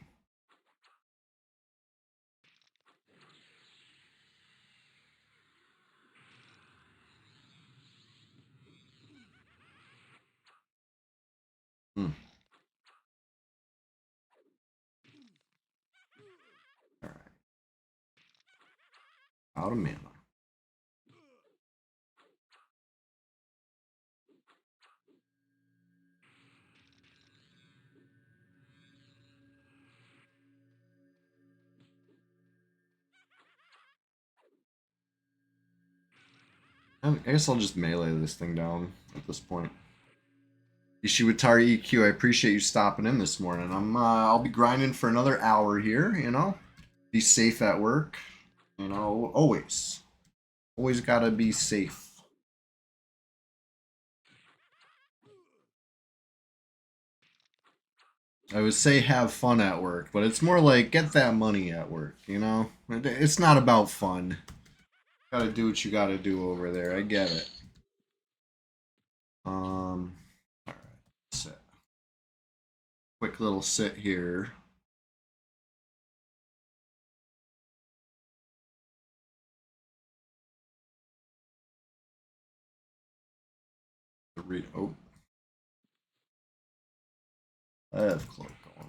Hmm. All right. Out of mana. I guess I'll just melee this thing down at this point. Ishiwatari EQ, I appreciate you stopping in this morning. I'll be grinding for another hour here, you know. Be safe at work. You know, always. Always gotta be safe. I would say have fun at work, but it's more like get that money at work, you know? It's not about fun. Gotta do what you gotta do over there. I get it. Alright. Sit. Quick little sit here. Read. Oh, I have cloak on.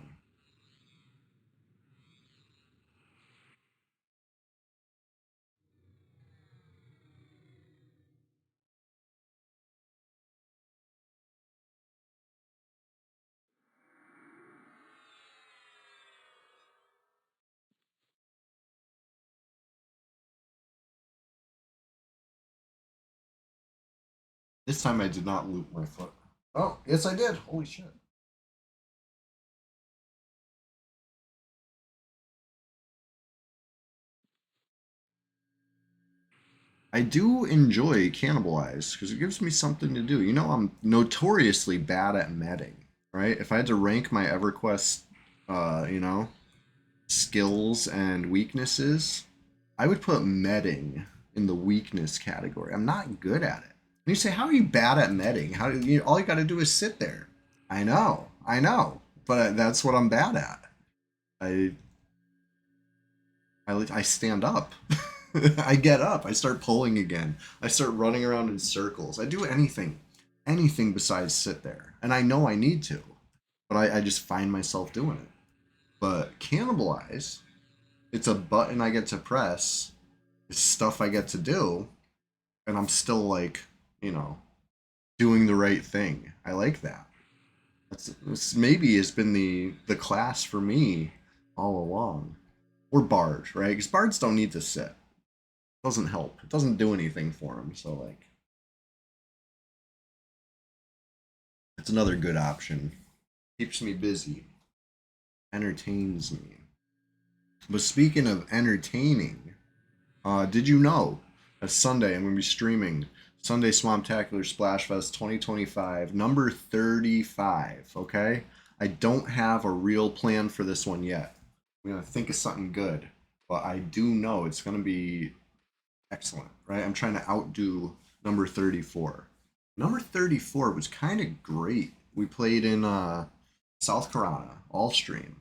This time I did not loop my foot. Oh, yes I did. Holy shit. I do enjoy Cannibalize because it gives me something to do. You know, I'm notoriously bad at medding, right? If I had to rank my EverQuest, you know, skills and weaknesses, I would put medding in the weakness category. I'm not good at it. And you say, how are you bad at medding? How do you? All you got to do is sit there. I know, but that's what I'm bad at. I I stand up. I get up. I start pulling again. I start running around in circles. I do anything besides sit there. And I know I need to, but I just find myself doing it. But cannibalize, it's a button I get to press, it's stuff I get to do, and I'm still like, you know, doing the right thing. I like that. That's maybe has been the class for me all along. Or bards, right? Because bards don't need to sit. Doesn't help. It doesn't do anything for them. So like, it's another good option. Keeps me busy, entertains me. But speaking of entertaining, did you know that Sunday I'm going to be streaming Sunday Swamptacular Splash Fest 2025, number 35? Okay, I don't have a real plan for this one yet. I'm going to think of something good, but I do know it's going to be excellent, right? I'm trying to outdo number 34. Number 34 was kind of great. We played in South Carolina, all stream.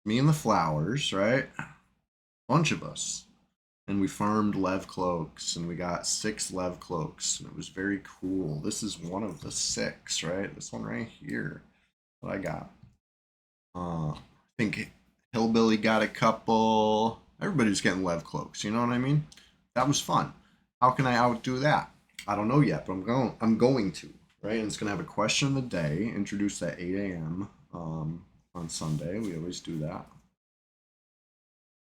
Me and the Flowers, right? Bunch of us. And we farmed Lev Cloaks, and we got 6 Lev Cloaks, and it was very cool. This is one of the 6, right? This one right here. What I got? I think Hillbilly got a couple. Everybody's getting Lev Cloaks, you know what I mean? That was fun. How can I outdo that? I don't know yet, but I'm going to, right? And it's gonna have a question of the day, introduced at 8 a.m. On Sunday. We always do that.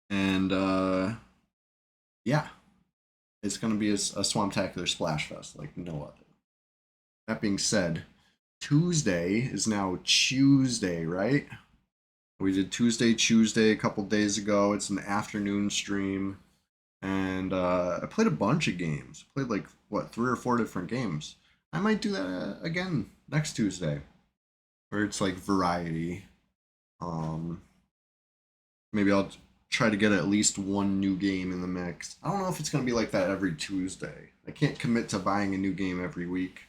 And yeah, it's gonna be a swamptacular splash fest like no other. That being said, Tuesday is now Tuesday, right? We did Tuesday a couple days ago. It's an afternoon stream, and I played a bunch of games. Played like what 3 or 4 different games. I might do that again next Tuesday, where it's like variety. Um, maybe I'll try to get at least one new game in the mix. I don't know if it's going to be like that every Tuesday. I can't commit to buying a new game every week,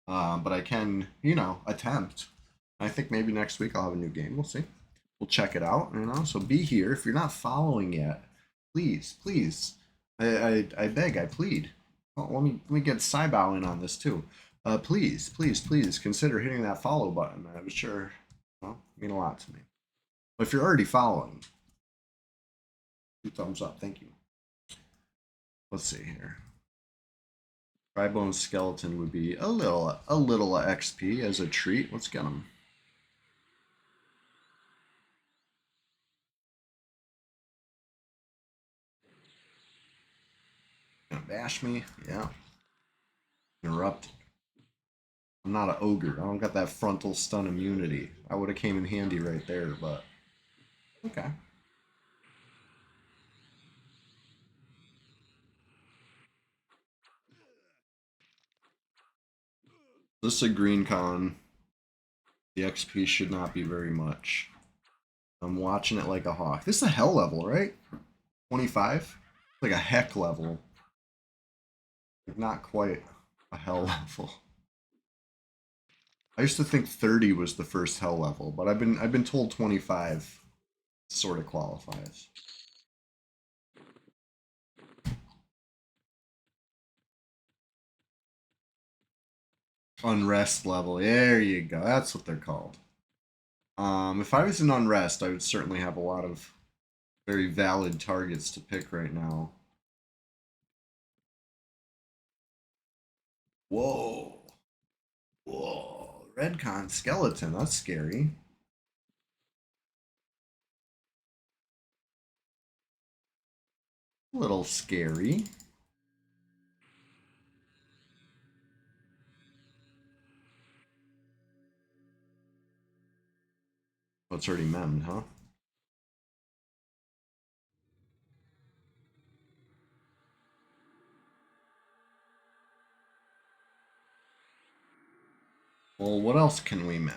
but I can, attempt. I think maybe next week I'll have a new game. We'll see. We'll check it out, So be here. If you're not following yet, please, please, I beg, I plead. Well, let me get Cybow in on this too. Please, please, please consider hitting that follow button. I would sure, mean a lot to me. But if you're already following, 2 thumbs up. Thank you. Let's see here. Tribone skeleton would be a little XP as a treat. Let's get him. Gonna bash me? Yeah. Interrupt. I'm not an ogre. I don't got that frontal stun immunity. I would have came in handy right there, but okay. This is a green con. The XP should not be very much. I'm watching it like a hawk. This is a hell level, right? 25? Like a heck level. Like not quite a hell level. I used to think 30 was the first hell level, but I've been told 25 sort of qualifies. Unrest level. There you go. That's what they're called. If I was in Unrest, I would certainly have a lot of very valid targets to pick right now. Whoa. Whoa. Redcon skeleton. That's scary. A little scary. Oh, it's already memmed, huh? Well, what else can we mem?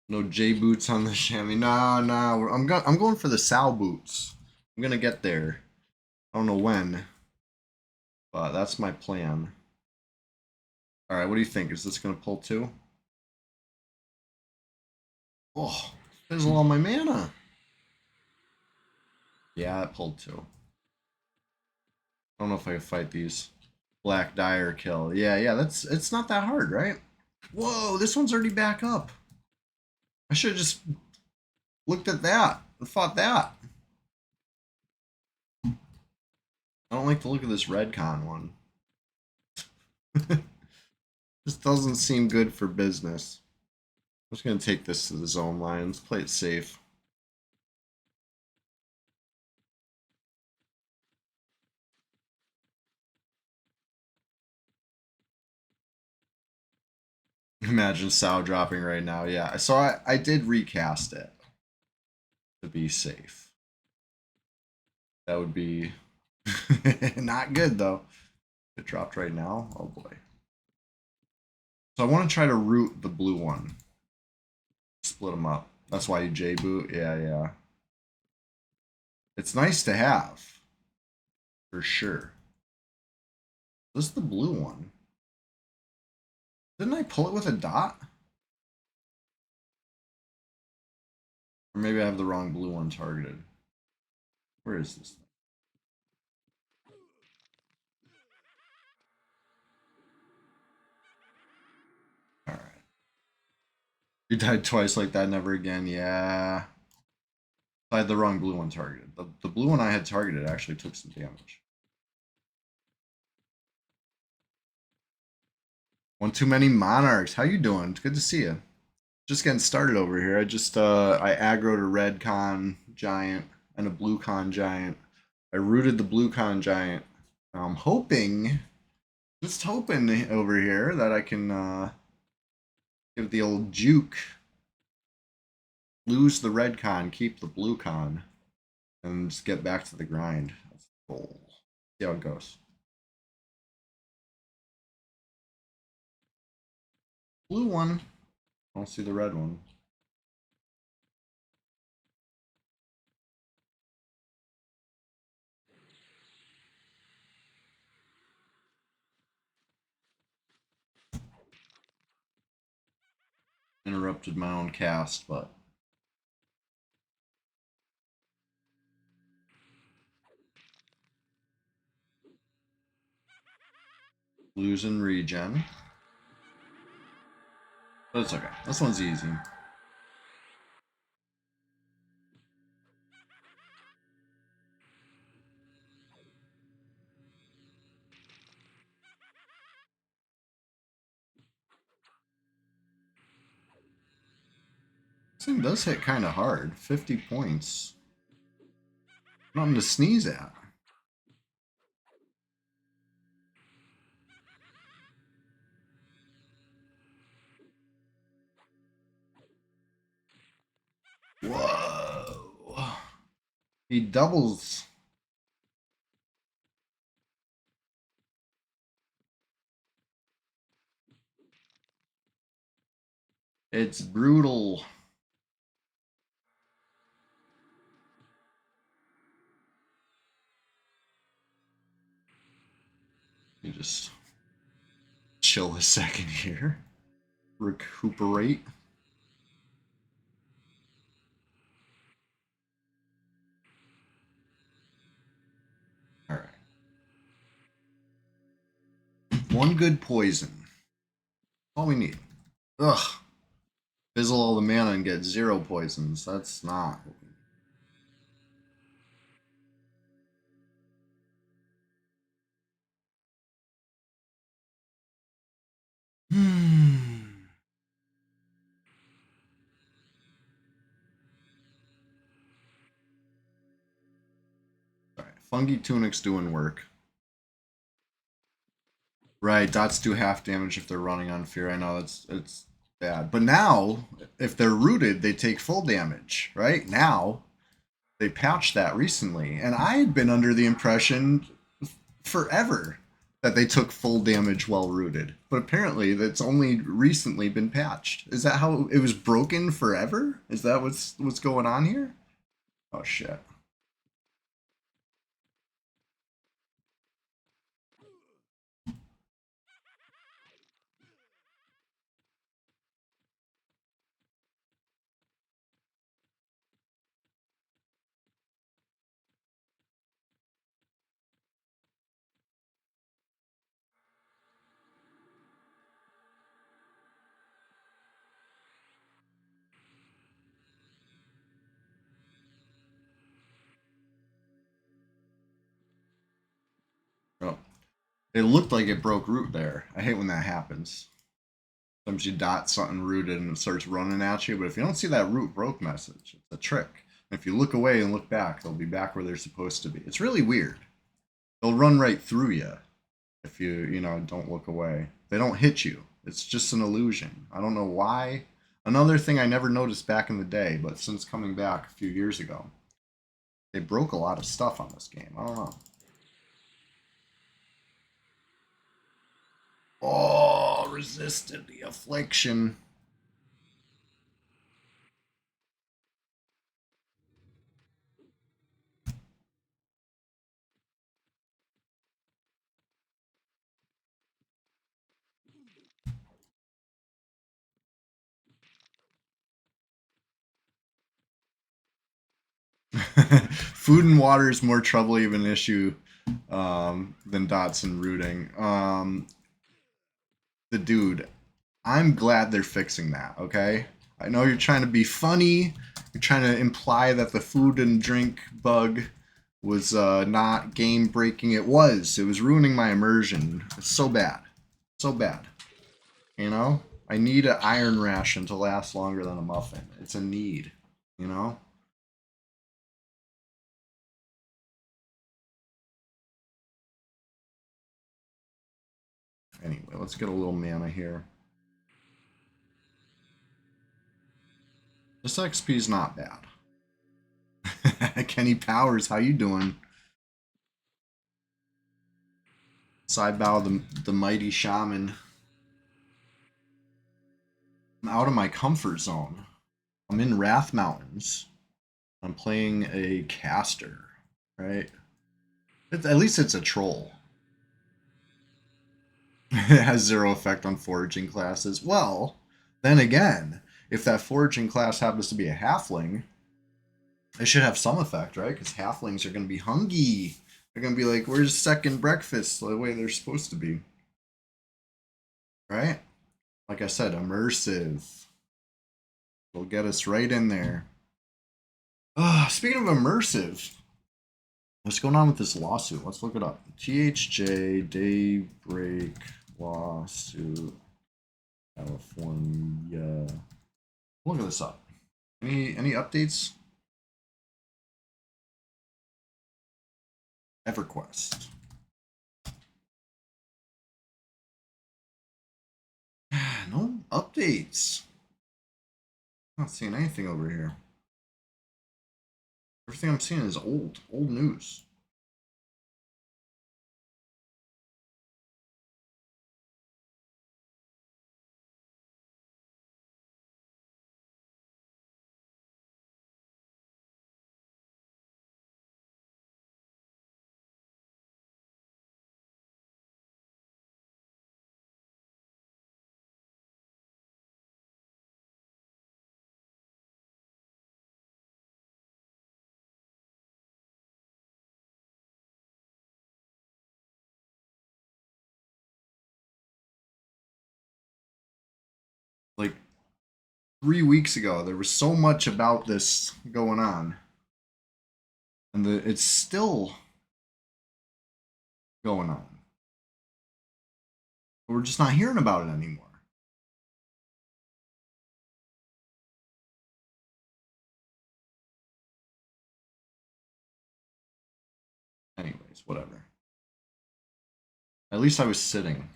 No J boots on the chamois. No, no. I'm going for the Sal boots. I'm gonna get there. I don't know when, but that's my plan. All right, what do you think? Is this gonna pull 2? Oh, there's all my mana. Yeah, it pulled 2. I don't know if I can fight these. Black Dire kill. Yeah, yeah, it's not that hard, right? Whoa, this one's already back up. I should have just looked at that and fought that. I don't like the look of this Redcon one. This doesn't seem good for business. I'm just gonna take this to the zone lines, play it safe. Imagine Sao dropping right now. Yeah, so I did recast it to be safe. That would be not good though. It dropped right now. Oh boy. So I want to try to root the blue one. Split them up. That's why you J boot. Yeah, yeah. It's nice to have. For sure. This is the blue one. Didn't I pull it with a dot? Or maybe I have the wrong blue one targeted. Where is this thing? Alright. You died twice like that, never again. Yeah. I had the wrong blue one targeted. The blue one I had targeted actually took some damage. One too many monarchs. How you doing? It's good to see you. Just getting started over here. I aggroed a red con giant and a blue con giant. I rooted the blue con giant. I'm hoping, just hoping over here that I can give the old juke. Lose the red con, keep the blue con, and just get back to the grind. That's the goal. See how it goes. Blue one. I don't see the red one. Interrupted my own cast, but losing regen. But it's okay. This one's easy. This thing does hit kind of hard. 50 points. Nothing to sneeze at. Whoa. He doubles. It's brutal. You just chill a second here. Recuperate. Alright. One good poison. All we need. Ugh. Fizzle all the mana and get 0 poisons. That's not. Alright. Fungi Tunic's doing work. Right, dots do half damage if they're running on fear. I know it's bad. But now, if they're rooted, they take full damage, right? Now, they patched that recently. And I had been under the impression forever that they took full damage while rooted. But apparently that's only recently been patched. Is that how it was broken forever? Is that what's going on here? Oh shit. Oh. It looked like it broke root there. I hate when that happens. Sometimes you dot something rooted and it starts running at you, but if you don't see that root broke message, it's a trick. If you look away and look back, they'll be back where they're supposed to be. It's really weird. They'll run right through you if you don't look away. They don't hit you. It's just an illusion. I don't know why. Another thing I never noticed back in the day, but since coming back a few years ago, they broke a lot of stuff on this game. I don't know. Oh, resisted the affliction. Food and water is more trouble of an issue than dots and rooting. The dude, I'm glad they're fixing that. Okay, I know you're trying to be funny. You're trying to imply that the food and drink bug was not game breaking. It was. It was ruining my immersion. It's so bad, so bad. You know, I need an iron ration to last longer than a muffin. It's a need. You know. Anyway, let's get a little mana here. This XP's not bad. Kenny Powers, how you doing? Side bow the mighty shaman. I'm out of my comfort zone. I'm in Wrath Mountains. I'm playing a caster, right? At least it's a troll. It has zero effect on foraging classes. Well, then again, if that foraging class happens to be a halfling, it should have some effect, right? Because halflings are going to be hungry. They're going to be like, where's second breakfast? The way they're supposed to be, right? Like I said, immersive. Will get us right in there. Speaking of immersive, what's going on with this lawsuit? Let's look it up. THJ Daybreak lawsuit, California. Look at this up. Any updates? EverQuest. No updates. I'm not seeing anything over here. Everything I'm seeing is old news. Like 3 weeks ago, there was so much about this going on, and it's still going on. We're just not hearing about it anymore. Anyways, whatever. At least I was sitting.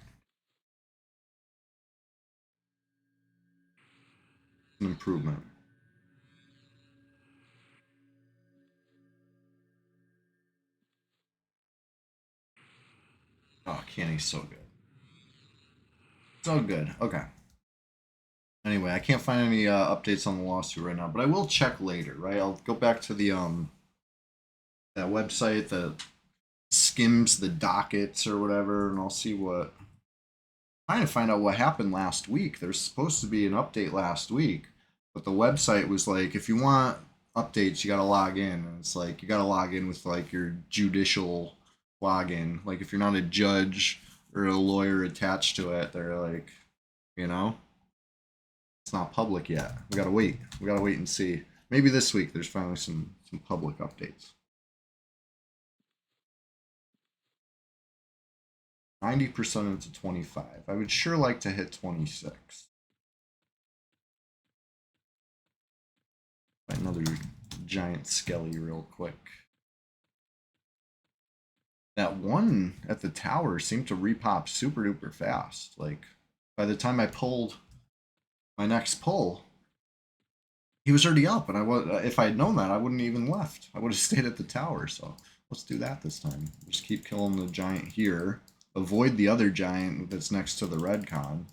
An improvement. Oh, Canny's so good. So good. Okay. Anyway, I can't find any updates on the lawsuit right now, but I will check later, right? I'll go back to the that website that skims the dockets or whatever, and I'll see what. Trying to find out what happened last week. There's supposed to be an update last week, but the website was like, if you want updates, you got to log in, and it's like you got to log in with like your judicial login. Like if you're not a judge or a lawyer attached to it, they're like, you know, it's not public yet. We gotta wait. We gotta wait and see. Maybe this week there's finally some public updates. 90% into 25. I would sure like to hit 26. Another giant skelly real quick. That one at the tower seemed to repop super duper fast. Like by the time I pulled my next pull, he was already up, and I was if I had known that, I wouldn't even left. I would have stayed at the tower. So let's do that this time. Just keep killing the giant here. Avoid the other giant that's next to the red con.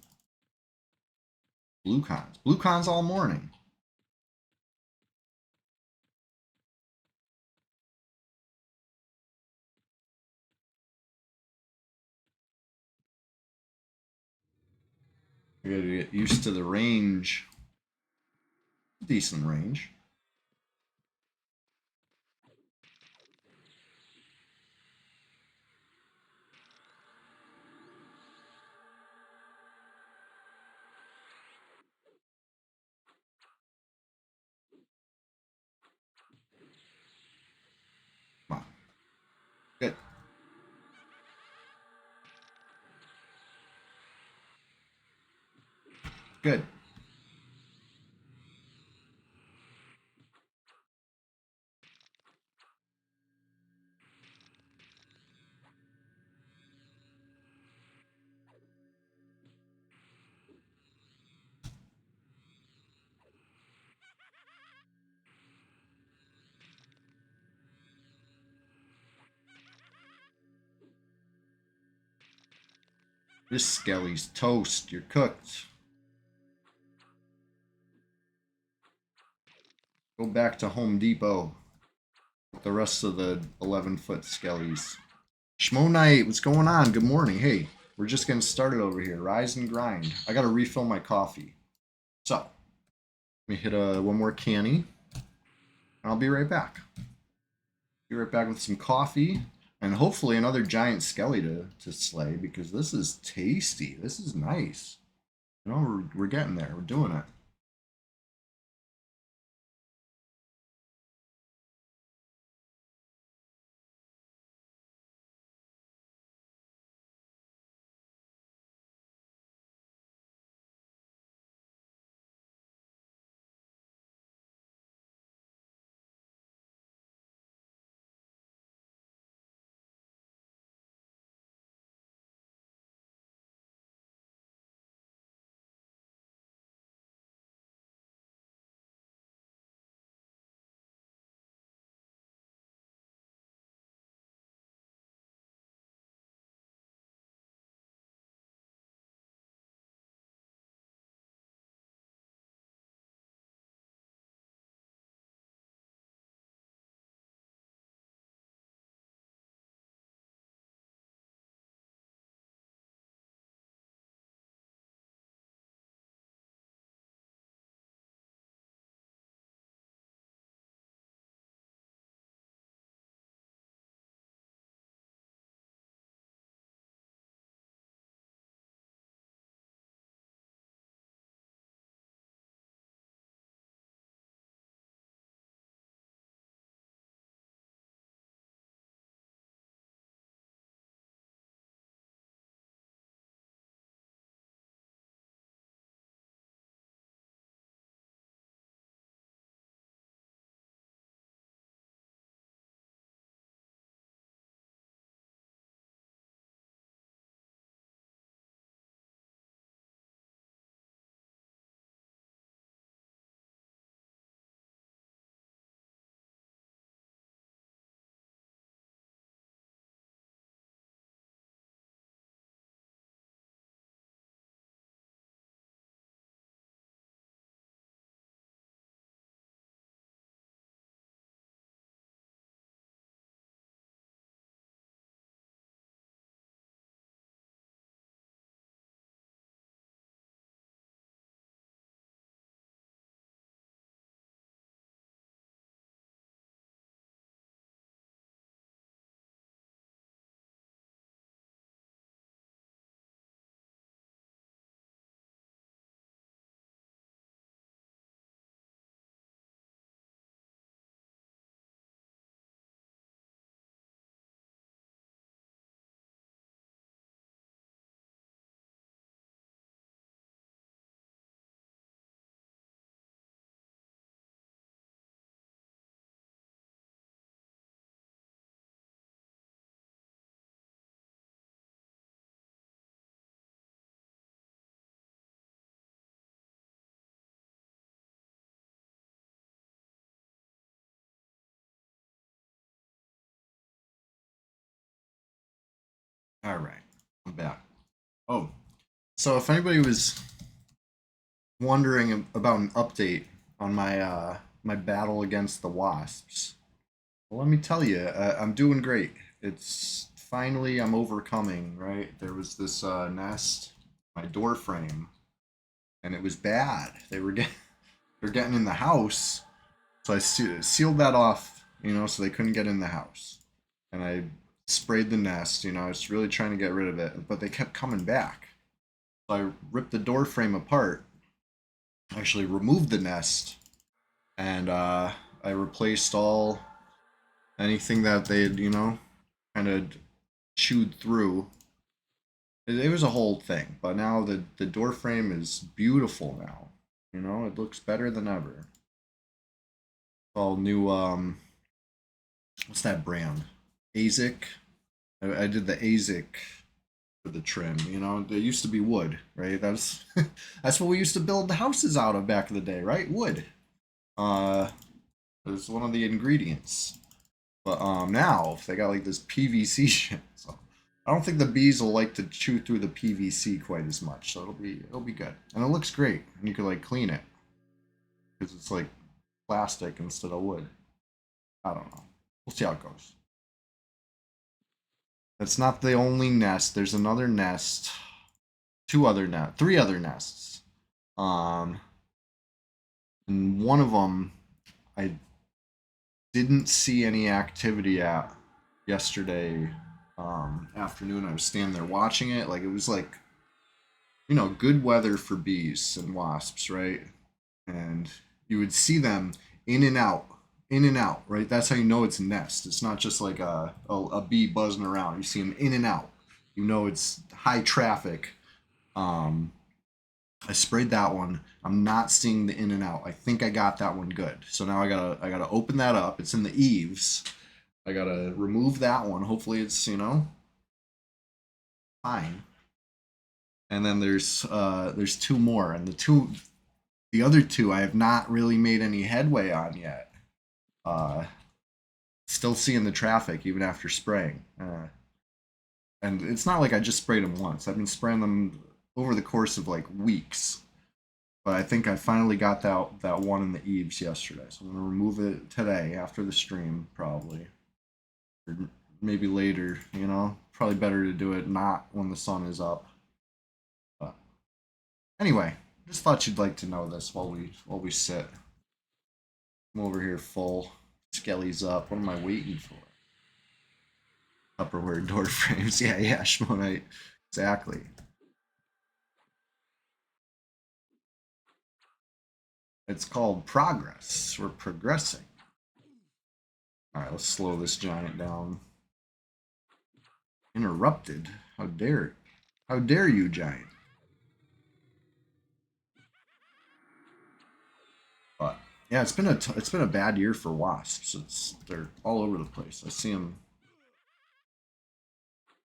Blue cons. Blue cons all morning. I gotta get used to the range. Decent range. Come on. Good. Good. This Skelly's toast. You're cooked. Go back to Home Depot with the rest of the 11-foot skellies. Schmo Knight, what's going on? Good morning. Hey, we're just getting started over here. Rise and grind. I gotta refill my coffee. So, let me hit one more canny, and I'll be right back. Be right back with some coffee and hopefully another giant skelly to slay because this is tasty. This is nice. You know, we're getting there. We're doing it. All right, I'm back. Oh, so if anybody was wondering about an update on my battle against the wasps, well, let me tell you, I'm doing great. It's finally I'm overcoming. Right, there was this nest, my door frame, and it was bad. They're getting in the house, so I sealed that off. You know, so they couldn't get in the house, and I sprayed the nest. You know, I was really trying to get rid of it, but they kept coming back. So I ripped the door frame apart, actually removed the nest, and I replaced all anything that they had, you know, kind of chewed through. It was a whole thing, but now the door frame is beautiful now. You know, it looks better than ever. All new. What's that brand? ASIC. I did the ASIC for the trim. You know, there used to be wood, right? That's that's what we used to build the houses out of back in the day, right? Wood. Uh, it was one of the ingredients. But now they got like this PVC shit. So I don't think the bees will like to chew through the PVC quite as much. So it'll be good, and it looks great, and you can like clean it because it's like plastic instead of wood. I don't know. We'll see how it goes. That's not the only nest. There's another nest, three other nests. Um, and one of them I didn't see any activity at yesterday afternoon. I was standing there watching it. Like it was like good weather for bees and wasps, right? And you would see them in and out, in and out, right? That's how you know it's a nest. It's not just like a bee buzzing around. You see them in and out. You know it's high traffic. Um, I sprayed that one. I'm not seeing the in and out. I think I got that one good. So now I gotta open that up. It's in the eaves. I gotta remove that one. Hopefully it's fine. And then there's two more, and the other two I have not really made any headway on yet. Uh, Still seeing the traffic even after spraying. And it's not like I just sprayed them once. I've been spraying them over the course of like weeks. But I think I finally got that one in the eaves yesterday. So I'm gonna remove it today after the stream probably, or maybe later. Probably better to do it not when the sun is up. But anyway, just thought you'd like to know this while we sit. I'm over here full. Skelly's up. What am I waiting for? Tupperware door frames. Yeah, Shmonite. Exactly. It's called progress. We're progressing. Alright, let's slow this giant down. Interrupted. How dare you, giant? But yeah, it's been a bad year for wasps. They're all over the place. I see them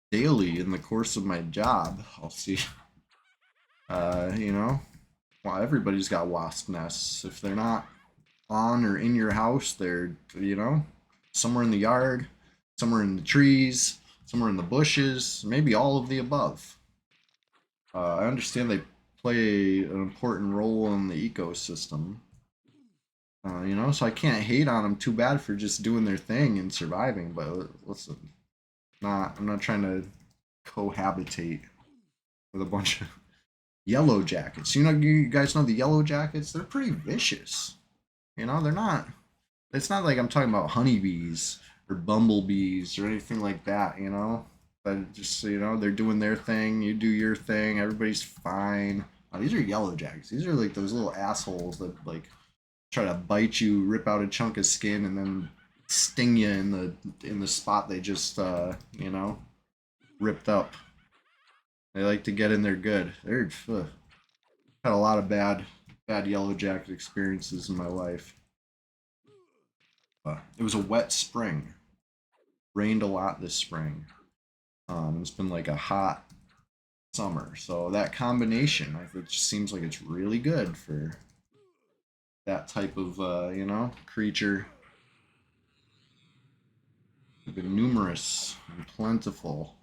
daily in the course of my job. I'll see, well, everybody's got wasp nests. If they're not on or in your house, they're somewhere in the yard, somewhere in the trees, somewhere in the bushes, maybe all of the above. I understand they play an important role in the ecosystem. So I can't hate on them too bad for just doing their thing and surviving. But listen, I'm not trying to cohabitate with a bunch of yellow jackets. You guys know the yellow jackets? They're pretty vicious. They're not. It's not like I'm talking about honeybees or bumblebees or anything like that. But just they're doing their thing. You do your thing. Everybody's fine. These are yellow jackets. These are like those little assholes that like try to bite you, rip out a chunk of skin, and then sting you in the spot they just ripped up. They like to get in there good. They're had a lot of bad yellow jacket experiences in my life. It was a wet spring. Rained a lot this spring. It's been like a hot summer, so that combination, it just seems like it's really good for that type of creature. They've been numerous and plentiful,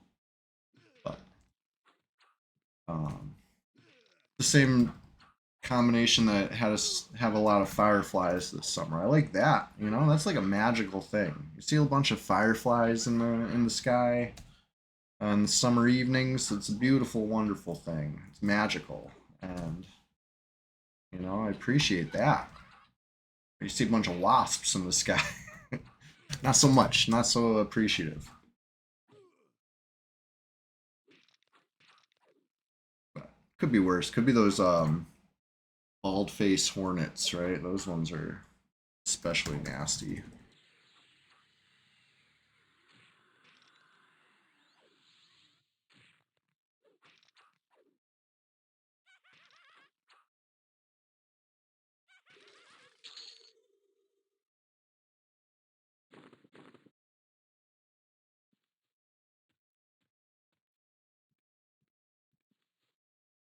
but the same combination that had us have a lot of fireflies this summer. I like that. That's like a magical thing. You see a bunch of fireflies in the sky on the summer evenings. It's a beautiful, wonderful thing. It's magical, and I appreciate that. You see a bunch of wasps in the sky. Not so much. Not so appreciative. But could be worse. Could be those bald face hornets, right? Those ones are especially nasty.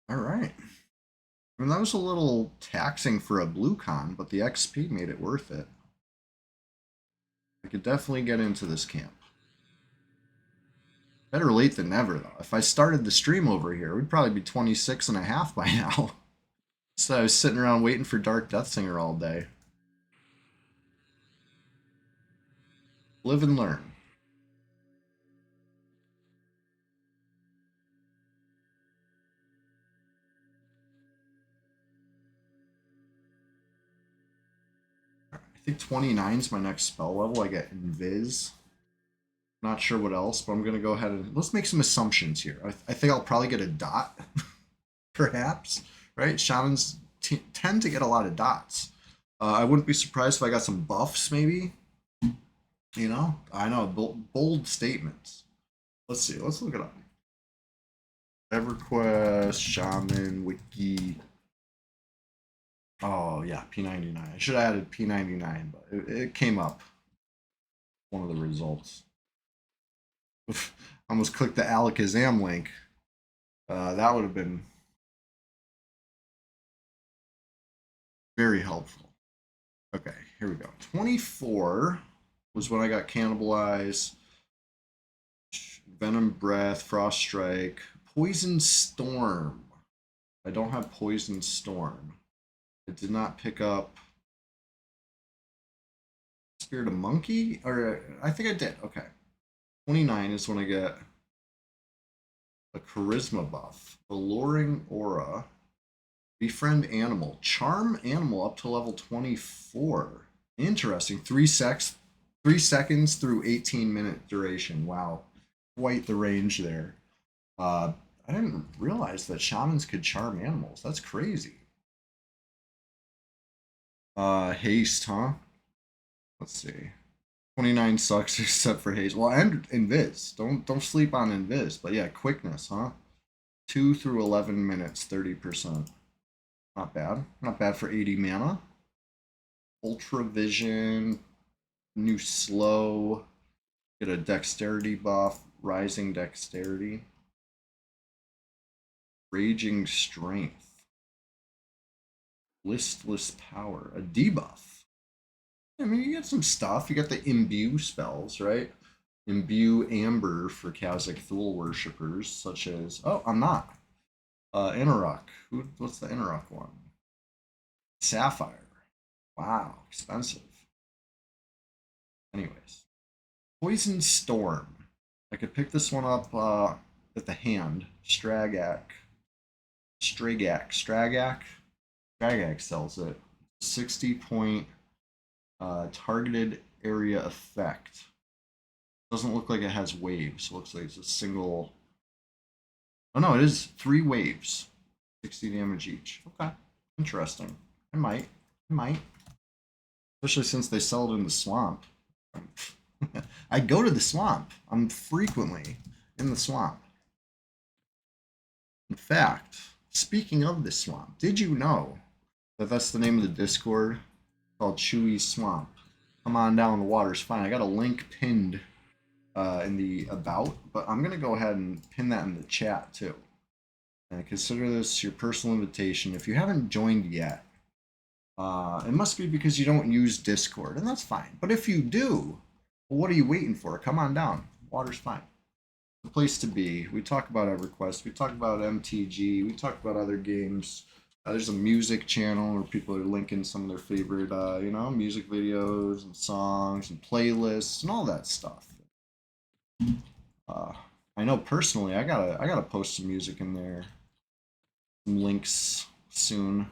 All right. I mean, that was a little taxing for a blue con, but the XP made it worth it. I could definitely get into this camp. Better late than never, though. If I started the stream over here, we'd probably be 26 and a half by now. So I was sitting around waiting for Dark Death Singer all day. Live and learn. I think 29 is my next spell level. I get Invis. Not sure what else, but I'm going to go ahead and let's make some assumptions here. I think I'll probably get a dot, perhaps, right? Shamans tend to get a lot of dots. I wouldn't be surprised if I got some buffs, maybe. You know, I know, bold statements. Let's see, let's look it up. EverQuest, Shaman, Wiki. Oh, yeah, P99. I should have added P99, but it came up. One of the results. Almost clicked the Alakazam link. That would have been very helpful. Okay, here we go. 24 was when I got cannibalized. Venom Breath, Frost Strike, Poison Storm. I don't have Poison Storm. I did not pick up Spirit of Monkey, or I think I did. Okay, 29 is when I get a Charisma buff, Alluring Aura, Befriend Animal, Charm Animal up to level 24. Interesting. 3 seconds through 18-minute duration. Wow, quite the range there. I didn't realize that shamans could charm animals. That's crazy. Haste, huh? Let's see. 29 sucks except for haste. Well, and invis. Don't sleep on invis. But yeah, quickness, huh? 2 through 11 minutes, 30%. Not bad. Not bad for 80 mana. Ultra Vision, new slow. Get a dexterity buff, rising dexterity. Raging strength. Listless power, a debuff. I mean, you get some stuff. You got the imbue spells, right? Imbue Amber for Kazakh Thule worshippers, such as I'm not. Inarok. What's the Inarok one? Sapphire. Wow, expensive. Anyways, Poison Storm. I could pick this one up at the hand. Stragak sells it. 60-point targeted area effect. Doesn't look like it has waves. It looks like it's a single. Oh no, it is 3 waves. 60 damage each. Okay, interesting. I might. Especially since they sell it in the swamp. I go to the swamp. I'm frequently in the swamp. In fact, speaking of the swamp, did you know that that's the name of the Discord called Chewy's Swamp? Come on down, the water's fine. I got a link pinned in the about, but I'm gonna go ahead and pin that in the chat too. And consider this your personal invitation. If you haven't joined yet, it must be because you don't use Discord, and that's fine. But if you do, well, what are you waiting for? Come on down. Water's fine. The place to be. We talk about EverQuest. We talk about MTG. We talk about other games. There's a music channel where people are linking some of their favorite, music videos and songs and playlists and all that stuff. I know personally, I gotta post some music in there, some links soon.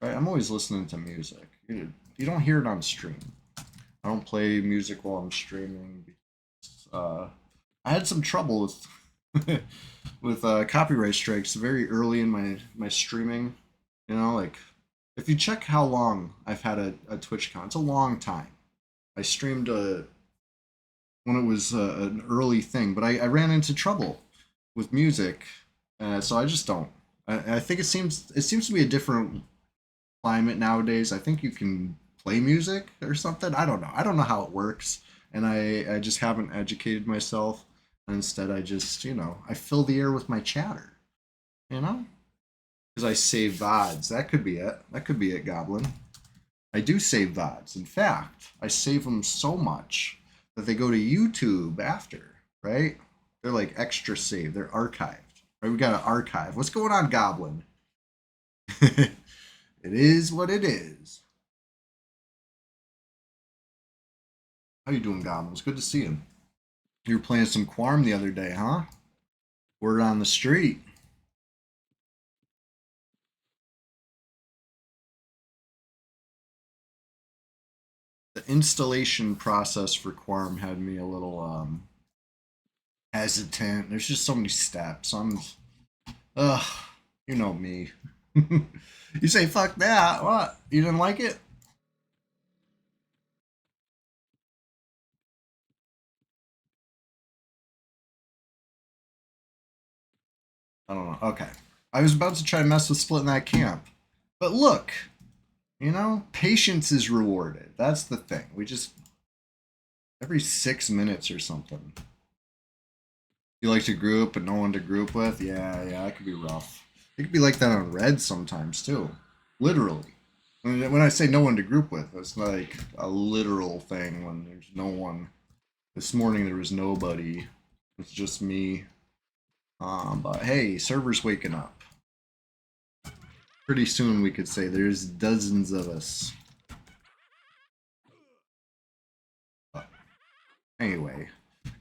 Right? I'm always listening to music. You don't hear it on stream. I don't play music while I'm streaming because I had some trouble with with copyright strikes very early in my streaming. You know, like if you check how long I've had a Twitch account, it's a long time. I streamed when it was an early thing, but I ran into trouble with music, so I just don't. I think it seems to be a different climate nowadays. I think you can play music or something. I don't know. I don't know how it works, and I just haven't educated myself. And instead, I just I fill the air with my chatter, because I save VODs. That could be it. That could be it, Goblin. I do save VODs. In fact, I save them so much that they go to YouTube after, right? They're like extra saved. They're archived. Right? We got an archive. What's going on, Goblin? It is what it is. How you doing, Goblins? Good to see you. You were playing some Quarm the other day, huh? Word on the street. The installation process for Quarm had me a little hesitant. There's just so many steps. Ugh, you know me. You say fuck that. What? You didn't like it? I don't know. Okay. I was about to try to mess with splitting that camp. But look, patience is rewarded. That's the thing. We just every 6 minutes or something. You like to group but no one to group with? Yeah, that could be rough. It could be like that on Red sometimes too. Literally. When I say no one to group with, it's like a literal thing when there's no one. This morning there was nobody. It's just me. But hey, server's waking up. Pretty soon we could say there's dozens of us. But anyway,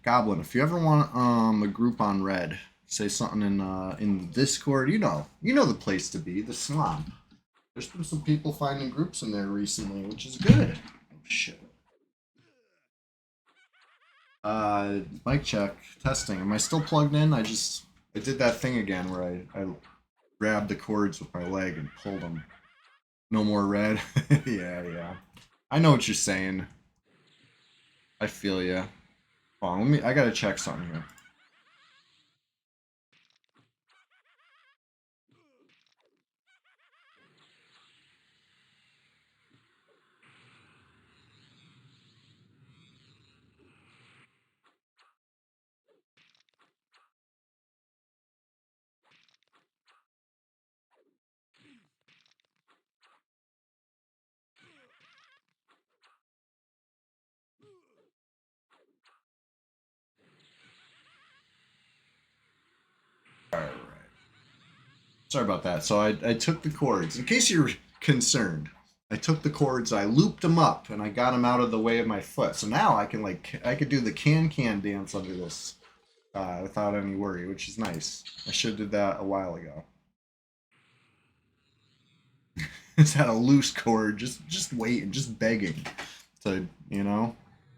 Goblin, if you ever want a group on Red, say something in the Discord. You know the place to be, the swamp. There's been some people finding groups in there recently, which is good. Oh shit. Mic check, testing. Am I still plugged in? I did that thing again where I grabbed the cords with my leg and pulled them. No more red. Yeah. I know what you're saying. I feel ya. Hold on, I gotta check something here. Alright. Sorry about that. So I took the cords. In case you're concerned, I took the cords, I looped them up, and I got them out of the way of my foot. So now I could do the can dance under this without any worry, which is nice. I should have did that a while ago. It's had a loose cord, just waiting, just begging to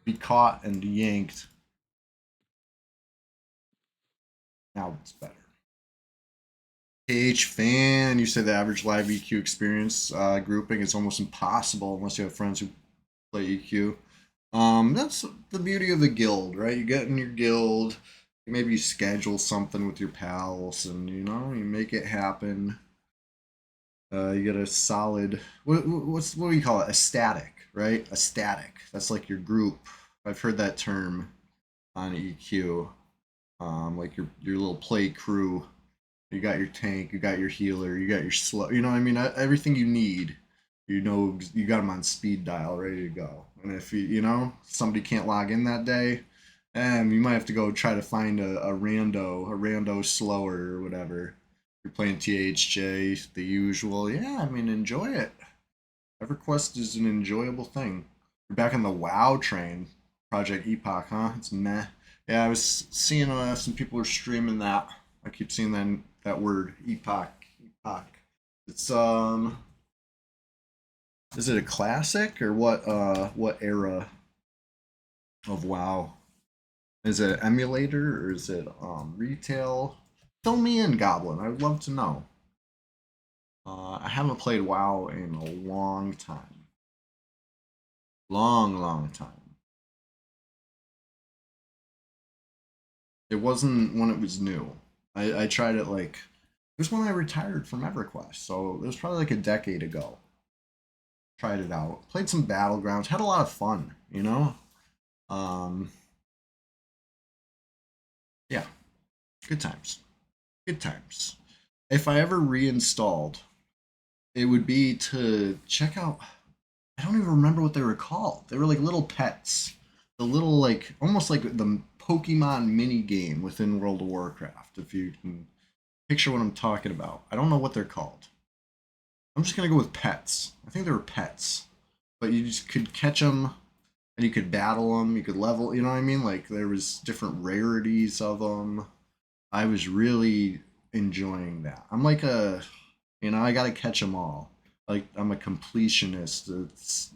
be caught and yanked. Now it's better. H fan, you said the average live EQ experience grouping is almost impossible unless you have friends who play EQ. That's the beauty of the guild, right? You get in your guild, maybe you schedule something with your pals, and you make it happen. You get a solid what do you call it? A static, right? A static. That's like your group. I've heard that term on EQ. Like your little play crew. You got your tank, you got your healer, you got your slow. You know what I mean? Everything you need. You got them on speed dial, ready to go. And if somebody can't log in that day, you might have to go try to find a rando slower or whatever. You're playing THJ, the usual. Yeah, I mean, enjoy it. EverQuest is an enjoyable thing. You're back on the WoW train, Project Epoch, huh? It's meh. Yeah, I was seeing some people were streaming that. I keep seeing that word, Epoch. Epoch. It's is it a classic or what era of WoW? Is it emulator or is it retail? Fill me in, Goblin. I would love to know. I haven't played WoW in a long time. Long time. It wasn't when it was new. I tried it like it was when I retired from EverQuest, so it was probably like a decade ago. Tried it out, played some battlegrounds, had a lot of fun. Um, yeah, good times, good times. If I ever reinstalled, it would be to check out. I don't even remember what they were called. They were like little pets, the little like almost like the Pokemon mini game within World of Warcraft. If you can picture what I'm talking about, I don't know what they're called. I'm just gonna go with pets. I think they were pets, but you just could catch them and you could battle them, you could level, you know what I mean? Like there was different rarities of them. I was really enjoying that. I'm like a, I got to catch them all. Like I'm a completionist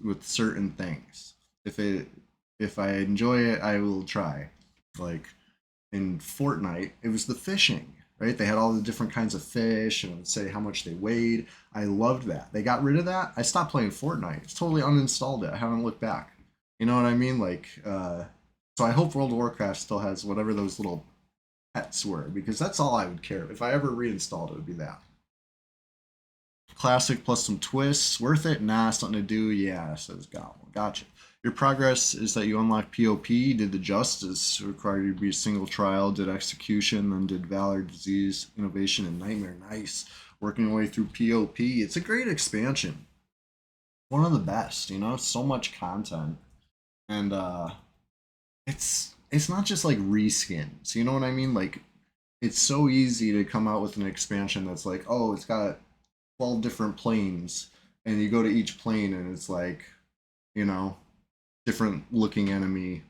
with certain things. If it if I enjoy it, I will try. Like in Fortnite, it was the fishing, right? They had all the different kinds of fish and say how much they weighed. I loved that. They got rid of that. I stopped playing Fortnite. It's totally uninstalled it. I haven't looked back. You know what I mean? So I hope World of Warcraft still has whatever those little pets were because that's all I would care. If I ever reinstalled it, would be that. Classic plus some twists. Worth it? Nah, something to do. Yeah, says Goblin. Gotcha. Your progress is that you unlock POP, did the Justice, required you to be a single trial, did Execution, then did Valor, Disease, Innovation, and Nightmare. Nice. Working your way through POP. It's a great expansion. One of the best, so much content. And it's not just like reskins, you know what I mean? Like it's so easy to come out with an expansion that's like, oh, it's got 12 different planes, and you go to each plane and it's like, you know, different looking enemy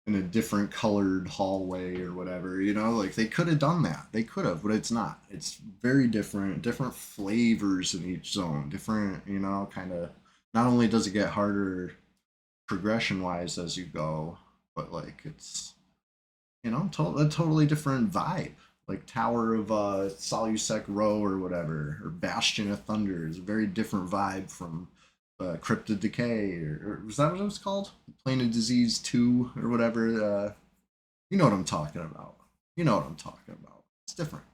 in a different colored hallway or whatever, like they could have done that. They could have, but it's not. It's very different flavors in each zone, different, kind of. Not only does it get harder progression wise as you go, but like it's a totally different vibe. Like Tower of Solusec Row or whatever, or Bastion of Thunder is a very different vibe from Crypt of Decay, or was that what it was called? Plane of Disease 2 or whatever. You know what I'm talking about. You know what I'm talking about. It's different.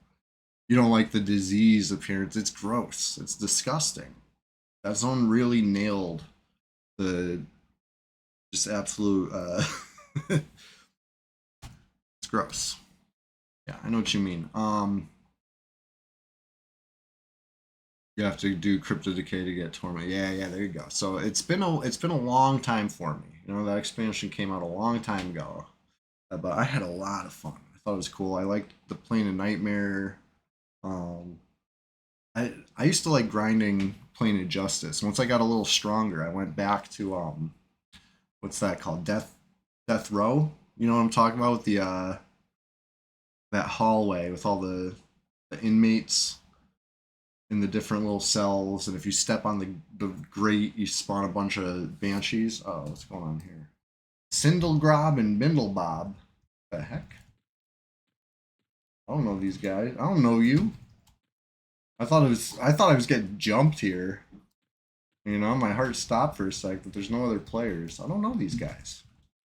You don't like the disease appearance. It's gross. It's disgusting. That zone really nailed the just absolute. It's gross. Yeah, I know what you mean. You have to do Crypto Decay to get Torment. Yeah, yeah, there you go. So it's been a long time for me. That expansion came out a long time ago, but I had a lot of fun. I thought it was cool. I liked the Plane of Nightmare. Um, I used to like grinding Plane of Justice. Once I got a little stronger, I went back to what's that called? Death Row. You know what I'm talking about with the that hallway with all the inmates in the different little cells, and if you step on the grate, you spawn a bunch of banshees. Oh, what's going on here? Sindelgrob and Bindlebob. The heck? I don't know these guys. I don't know you. I thought I was getting jumped here. My heart stopped for a sec, but there's no other players. I don't know these guys.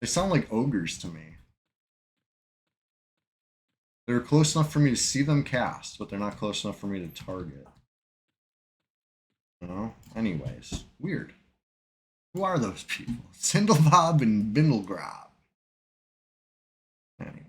They sound like ogres to me. They're close enough for me to see them cast, but they're not close enough for me to target. Anyways, weird. Who are those people? Sindelbob and Bindlegrob. Anyway.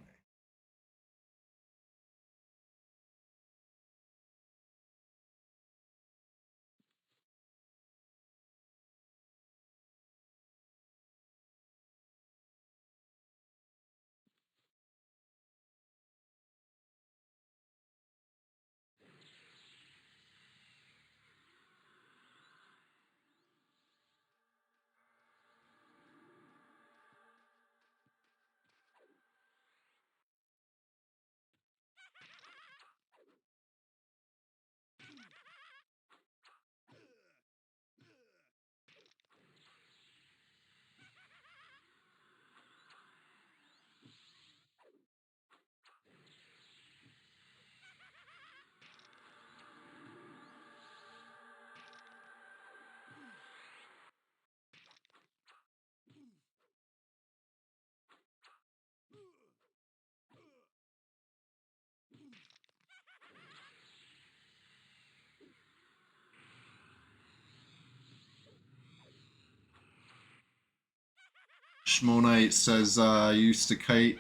Schmonite says used to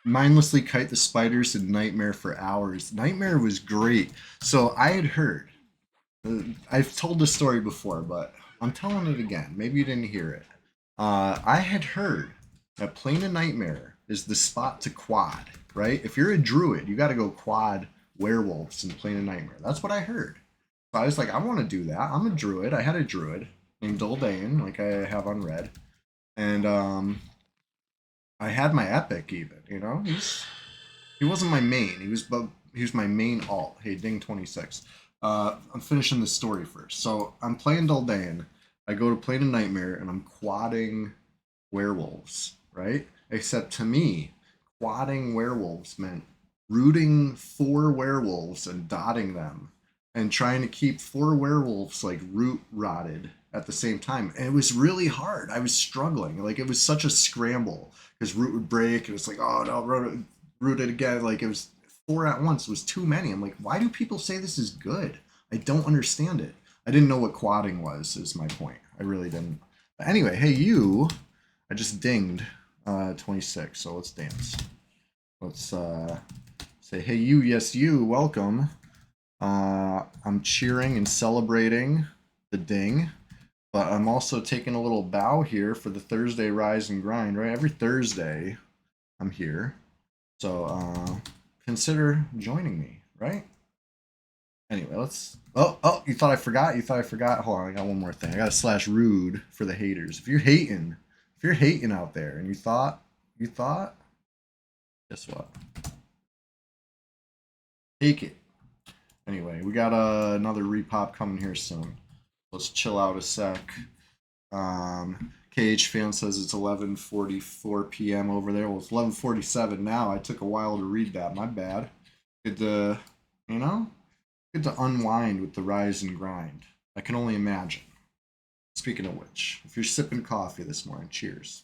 mindlessly kite the spiders in Nightmare for hours. Nightmare was great. So I had heard, I've told this story before, but I'm telling it again. Maybe you didn't hear it. I had heard that Plane of Nightmare is the spot to quad, right? If you're a druid, you got to go quad werewolves in Plane of Nightmare. That's what I heard. So I was like, I want to do that. I'm a druid. I had a druid named Doldain, like I have on Red. And I had my epic even. He wasn't my main. He was my main alt. Hey, Ding 26. I'm finishing the story first. So I'm playing Duldan. I go to play a nightmare and I'm quadding werewolves, right? Except to me, quadding werewolves meant rooting four werewolves and dotting them and trying to keep four werewolves like root rotted at the same time. And it was really hard. I was struggling. Like it was such a scramble because root would break and it's like, oh no, root it again. Like it was four at once. It was too many. I'm like, why do people say this is good? I don't understand it. I didn't know what quadding was, is my point. I really didn't. But anyway, hey, I just dinged 26, so let's dance. Let's say, hey, yes, welcome. I'm cheering and celebrating the ding, but I'm also taking a little bow here for the Thursday Rise and Grind, right? Every Thursday, I'm here. So consider joining me, right? Anyway, let's. Oh, you thought I forgot? You thought I forgot? Hold on, I got one more thing. I got a slash rude for the haters. If you're hating out there, and you thought, guess what? Take it. Anyway, we got another repop coming here soon. Let's chill out a sec. KH fan says it's 11:44 p.m. over there. Well, it's 11:47 now. I took a while to read that. My bad. Good to, you know, good to unwind with the rise and grind. I can only imagine. Speaking of which, if you're sipping coffee this morning, cheers.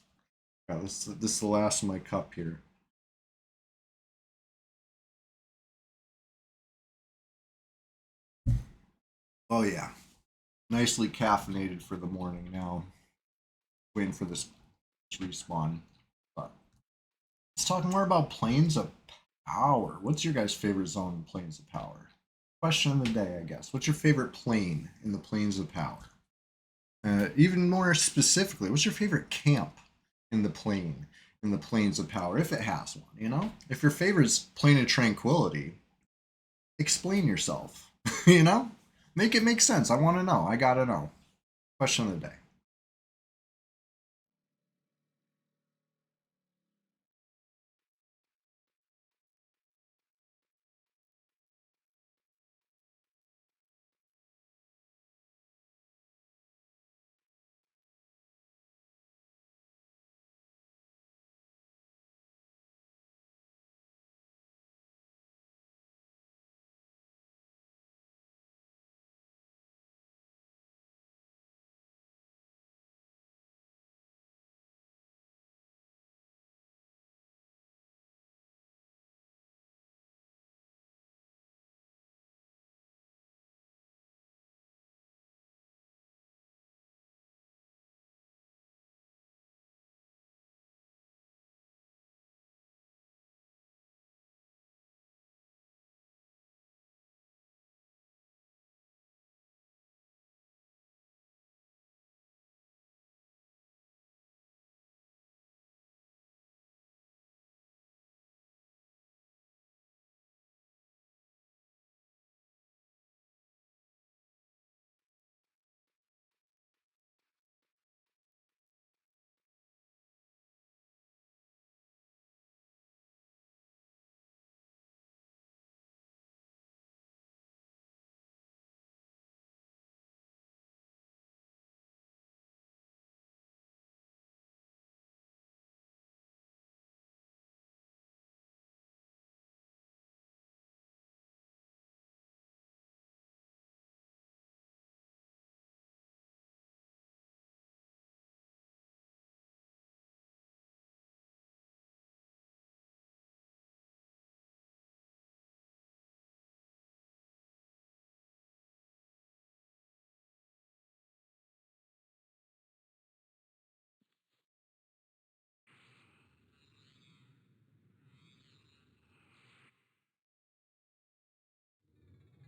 Yeah, this is the last of my cup here. Oh yeah, nicely caffeinated for the morning. Now waiting for this respawn. But let's talk more about planes of power. What's your guys' favorite zone in planes of power? Question of the day, I guess. What's your favorite plane in the planes of power? Even more specifically, what's your favorite camp in the plane in the planes of power, if it has one? If your favorite's plane of tranquility, explain yourself. you know, make it make sense. I want to know. I gotta know. Question of the day.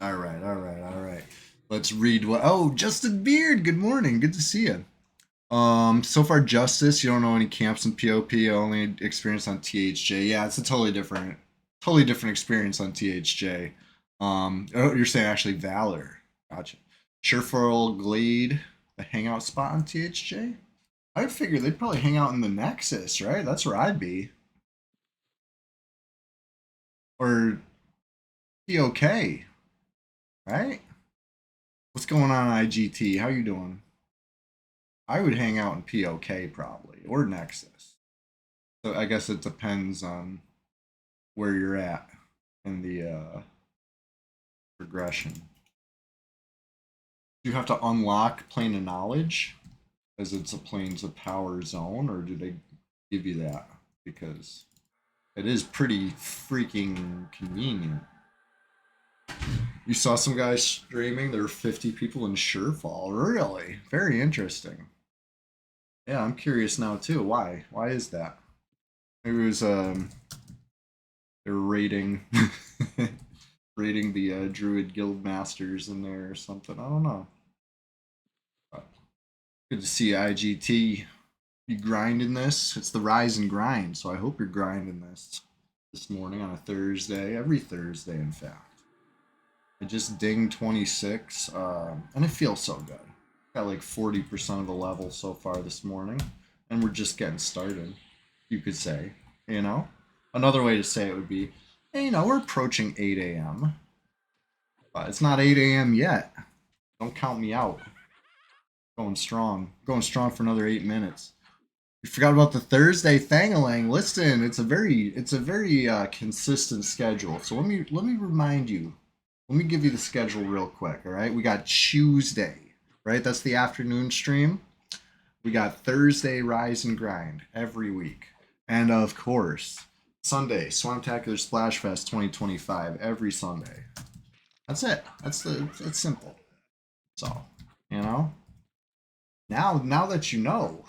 All right, all right, all right. Let's read what. Oh, Justin Beard. Good morning. Good to see you. So far, Justice. You don't know any camps in POP. Only experience on THJ. Yeah, it's a totally different experience on THJ. Oh, you're saying actually Valor. Gotcha. Surefoil Glade, the hangout spot on THJ. I'd figure they'd probably hang out in the Nexus, right? That's where I'd be. Or POK, right? What's going on IGT? How you doing? I would hang out in POK probably, or Nexus. So I guess it depends on where you're at in the progression. Do you have to unlock Plane of Knowledge as it's a Planes of Power zone, or do they give you that? Because it is pretty freaking convenient. You saw some guys streaming, there were 50 people in Surefall. Really? Very interesting. Yeah, I'm curious now too. Why? Why is that? Maybe it was they're rating rating the Druid Guild Masters in there or something. I don't know. But good to see IGT. You grinding this? It's the rise and grind, so I hope you're grinding this morning on a Thursday. Every Thursday, in fact. I just dinged 26, and it feels so good. Got like 40% of the level so far this morning, and we're just getting started, you could say. You know? Another way to say it would be, hey, we're approaching 8 a.m. But it's not 8 a.m. yet. Don't count me out. Going strong. Going strong for another 8 minutes. You forgot about the Thursday Thangalang. Listen, it's a very consistent schedule. So let me remind you. Let me give you the schedule real quick. All right, we got Tuesday, right? That's the afternoon stream. We got Thursday Rise and Grind every week, and of course Sunday Swamptacular Splash Fest 2025 every Sunday. That's it. It's simple. So you know now that you know.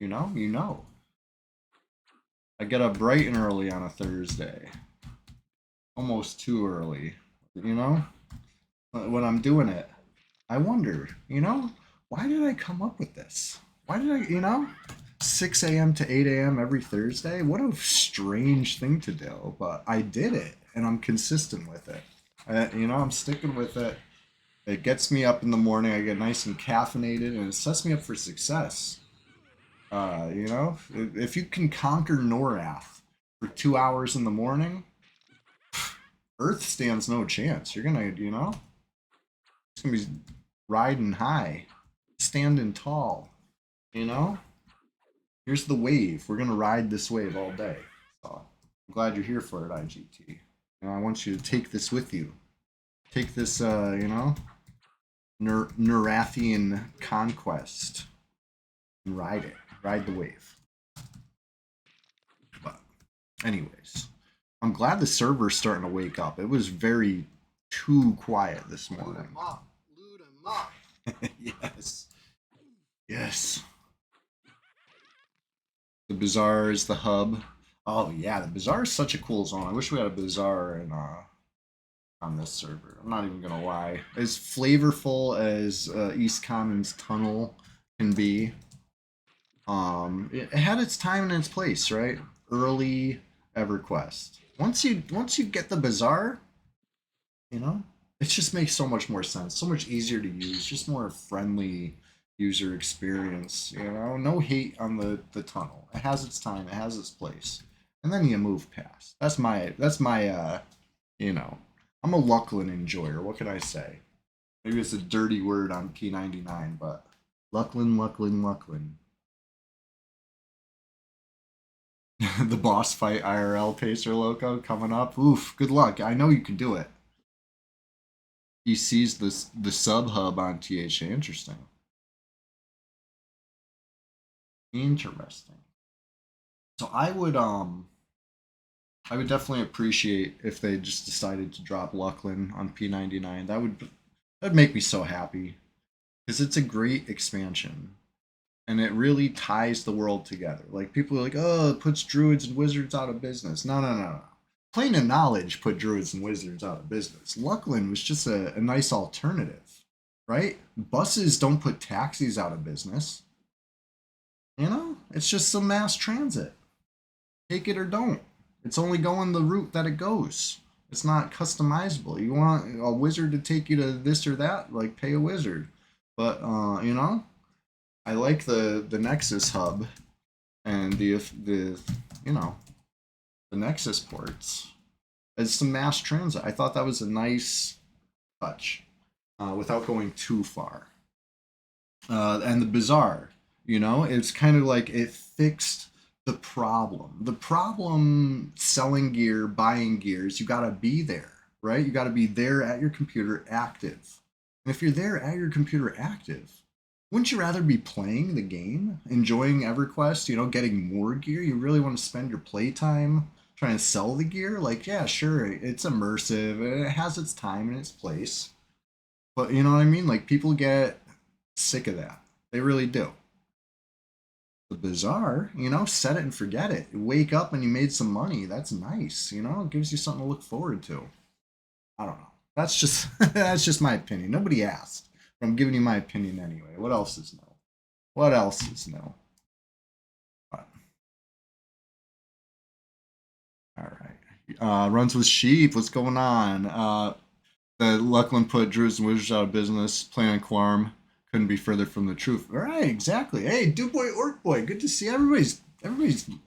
You know. I get up bright and early on a Thursday. Almost too early. You know? When I'm doing it. I wonder, why did I come up with this? Why did I, 6 a.m. to 8 a.m. every Thursday? What a strange thing to do, but I did it and I'm consistent with it. I'm sticking with it. It gets me up in the morning. I get nice and caffeinated and it sets me up for success. If you can conquer Norath for 2 hours in the morning, Earth stands no chance. You're gonna, it's gonna be riding high, standing tall. You know, here's the wave. We're gonna ride this wave all day. So I'm glad you're here for it, IGT. I want you to take this with you. Take this, Nerathian conquest and ride it. Ride the wave. But, anyways, I'm glad the server's starting to wake up. It was very too quiet this morning. Loot 'em up. Yes. Yes. The bazaar is the hub. Oh yeah, the bazaar is such a cool zone. I wish we had a bazaar in on this server. I'm not even gonna lie. As flavorful as East Common's tunnel can be, it had its time and its place, right? Early EverQuest. Once you get the bazaar, it just makes so much more sense, so much easier to use, just more friendly user experience. No hate on the tunnel. It has its time, it has its place, and then you move past. That's my I'm a Lucklin enjoyer. What can I say? Maybe it's a dirty word on P99, but Lucklin, Lucklin, Lucklin. The boss fight IRL Pacer Loco coming up. Oof, good luck. I know you can do it. He sees the sub hub on THA. Interesting. Interesting. So I would definitely appreciate if they just decided to drop Lucklin on P99. That'd make me so happy. Because it's a great expansion. And it really ties the world together. Like people are like, oh, it puts druids and wizards out of business. No, no, no, no. Plane of Knowledge put druids and wizards out of business. Lucklin was just a nice alternative, right? Buses don't put taxis out of business. It's just some mass transit. Take it or don't. It's only going the route that it goes. It's not customizable. You want a wizard to take you to this or that, like pay a wizard. But I like the Nexus hub and the you know the Nexus ports. It's some mass transit. I thought that was a nice touch, without going too far. And the bizarre, it's kind of like it fixed the problem. The problem selling gear, buying gears, you got to be there, right? You got to be there at your computer active. And if you're there at your computer active, wouldn't you rather be playing the game, enjoying EverQuest, getting more gear? You really want to spend your playtime trying to sell the gear? Like, yeah, sure, it's immersive, and it has its time and its place. But you know what I mean? Like, people get sick of that. They really do. The bizarre, set it and forget it. You wake up and you made some money. That's nice, It gives you something to look forward to. I don't know. That's just that's just my opinion. Nobody asked. But I'm giving you my opinion anyway. What else is no? What else is no? But, all right. Runs with sheep. What's going on? The Luckland put Druids and Wizards out of business. Plan on Quorum couldn't be further from the truth. All right, exactly. Hey, Dude Boy, Orc Boy, good to see everybody's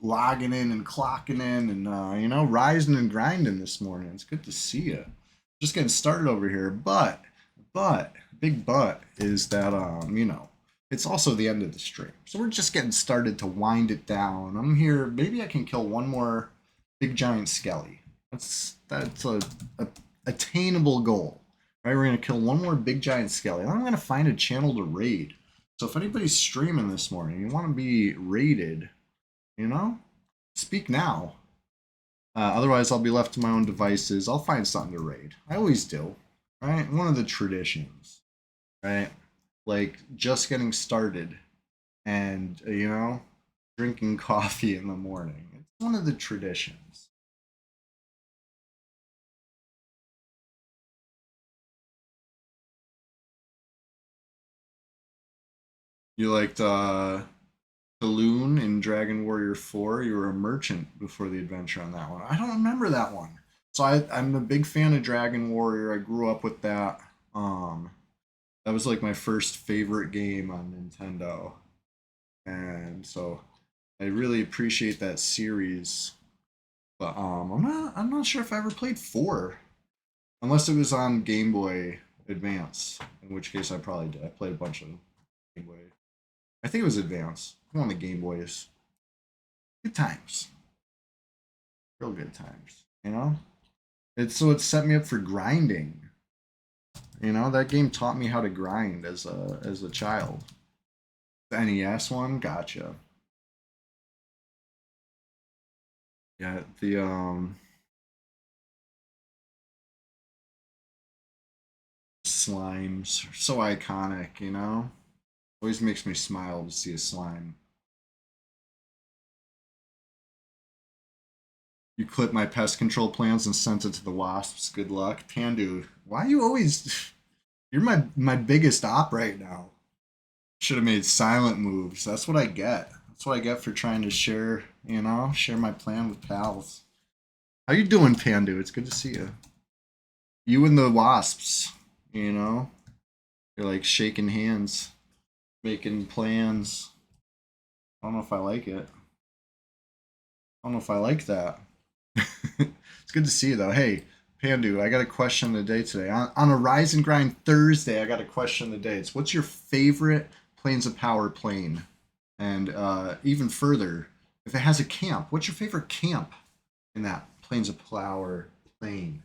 logging in and clocking in and rising and grinding this morning. It's good to see you. Just getting started over here, but big but is that it's also the end of the stream, so we're just getting started to wind it down. I'm here. Maybe I can kill one more big giant skelly. That's a attainable goal. Right, we're gonna kill one more big giant skelly. And I'm gonna find a channel to raid. So if anybody's streaming this morning, you want to be raided, speak now. Otherwise, I'll be left to my own devices. I'll find something to raid. I always do. Right, one of the traditions. Right, like just getting started, and drinking coffee in the morning. It's one of the traditions. You liked Kaloon in Dragon Warrior 4. You were a merchant before the adventure on that one. I don't remember that one. So I'm a big fan of Dragon Warrior. I grew up with that. That was like my first favorite game on Nintendo. And so I really appreciate that series. But I'm not sure if I ever played 4. Unless it was on Game Boy Advance, in which case I probably did. I played a bunch of Game Boy. I think it was Advance. Come on, the Game Boys. Good times. Real good times. It set me up for grinding. That game taught me how to grind as a child. The NES one, gotcha. Yeah, the slimes are so iconic. Always makes me smile to see a slime. You clipped my pest control plans and sent it to the wasps. Good luck. Pandu, why you always you're my biggest op right now. Should have made silent moves. That's what I get. That's what I get for trying to share my plan with pals. How you doing, Pandu? It's good to see you. You and the wasps, You're like shaking hands, making plans. I don't know if I like it. I don't know if I like that. It's good to see you though. Hey, Pandu, I got a question of the day today. On a Rise and Grind Thursday, I got a question of the day. It's what's your favorite Planes of Power plane? And even further, if it has a camp, what's your favorite camp in that Planes of Power plane?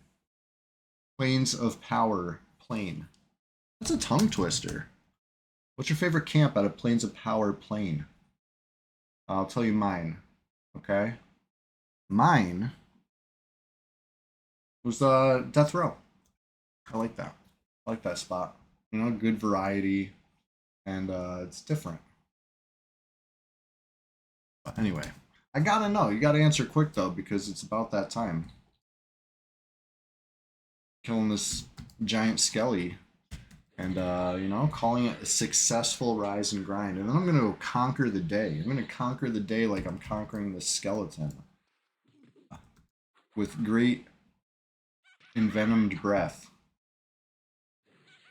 Planes of Power plane. That's a tongue twister. What's your favorite camp out of Planes of Power plane? I'll tell you mine. Okay? Mine was Death Row. I like that. I like that spot. Good variety, and it's different. But anyway, I gotta know. You gotta answer quick though, because it's about that time. Killing this giant skelly, and calling it a successful rise and grind. And then I'm gonna go conquer the day. I'm gonna conquer the day like I'm conquering the skeleton with great envenomed breath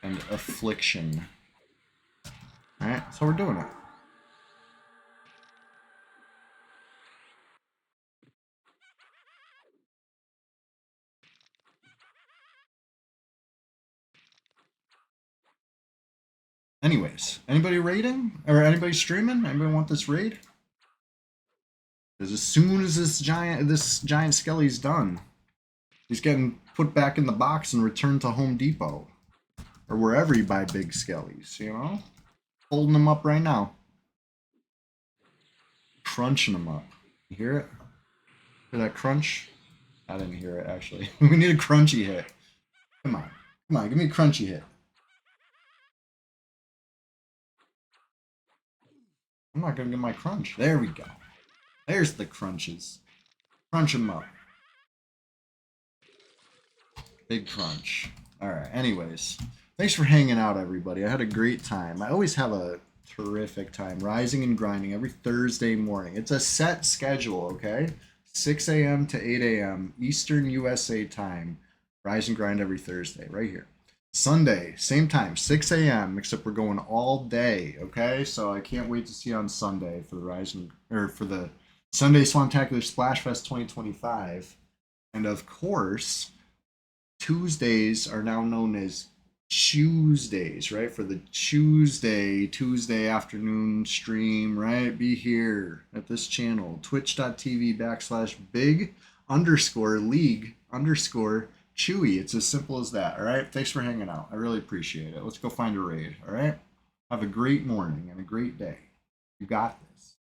and affliction. All right, so we're doing it. Anyways, anybody raiding or anybody streaming? Anybody want this raid? Because as soon as this giant skelly's done, he's getting put back in the box and returned to Home Depot or wherever you buy big skellies. You know, folding them up right now, crunching them up. You hear it? Hear that crunch? I didn't hear it actually. We need a crunchy hit. Come on, come on, give me a crunchy hit. I'm not gonna get my crunch. There we go. There's the crunches. Crunch them up. Big crunch. Alright, anyways. Thanks for hanging out, everybody. I had a great time. I always have a terrific time. Rising and grinding every Thursday morning. It's a set schedule, okay? 6 a.m. to 8 a.m. Eastern USA time. Rise and grind every Thursday, right here. Sunday, same time, 6 a.m. Except we're going all day, okay? So I can't wait to see you on Sunday for the for the Sunday Swantacular Splash Fest 2025, and of course, Tuesdays are now known as Tuesdays, right? For the Tuesday afternoon stream, right? Be here at this channel, twitch.tv/big underscore league underscore Chewy. It's as simple as that. All right. Thanks for hanging out. I really appreciate it. Let's go find a raid. All right. Have a great morning and a great day. You got this.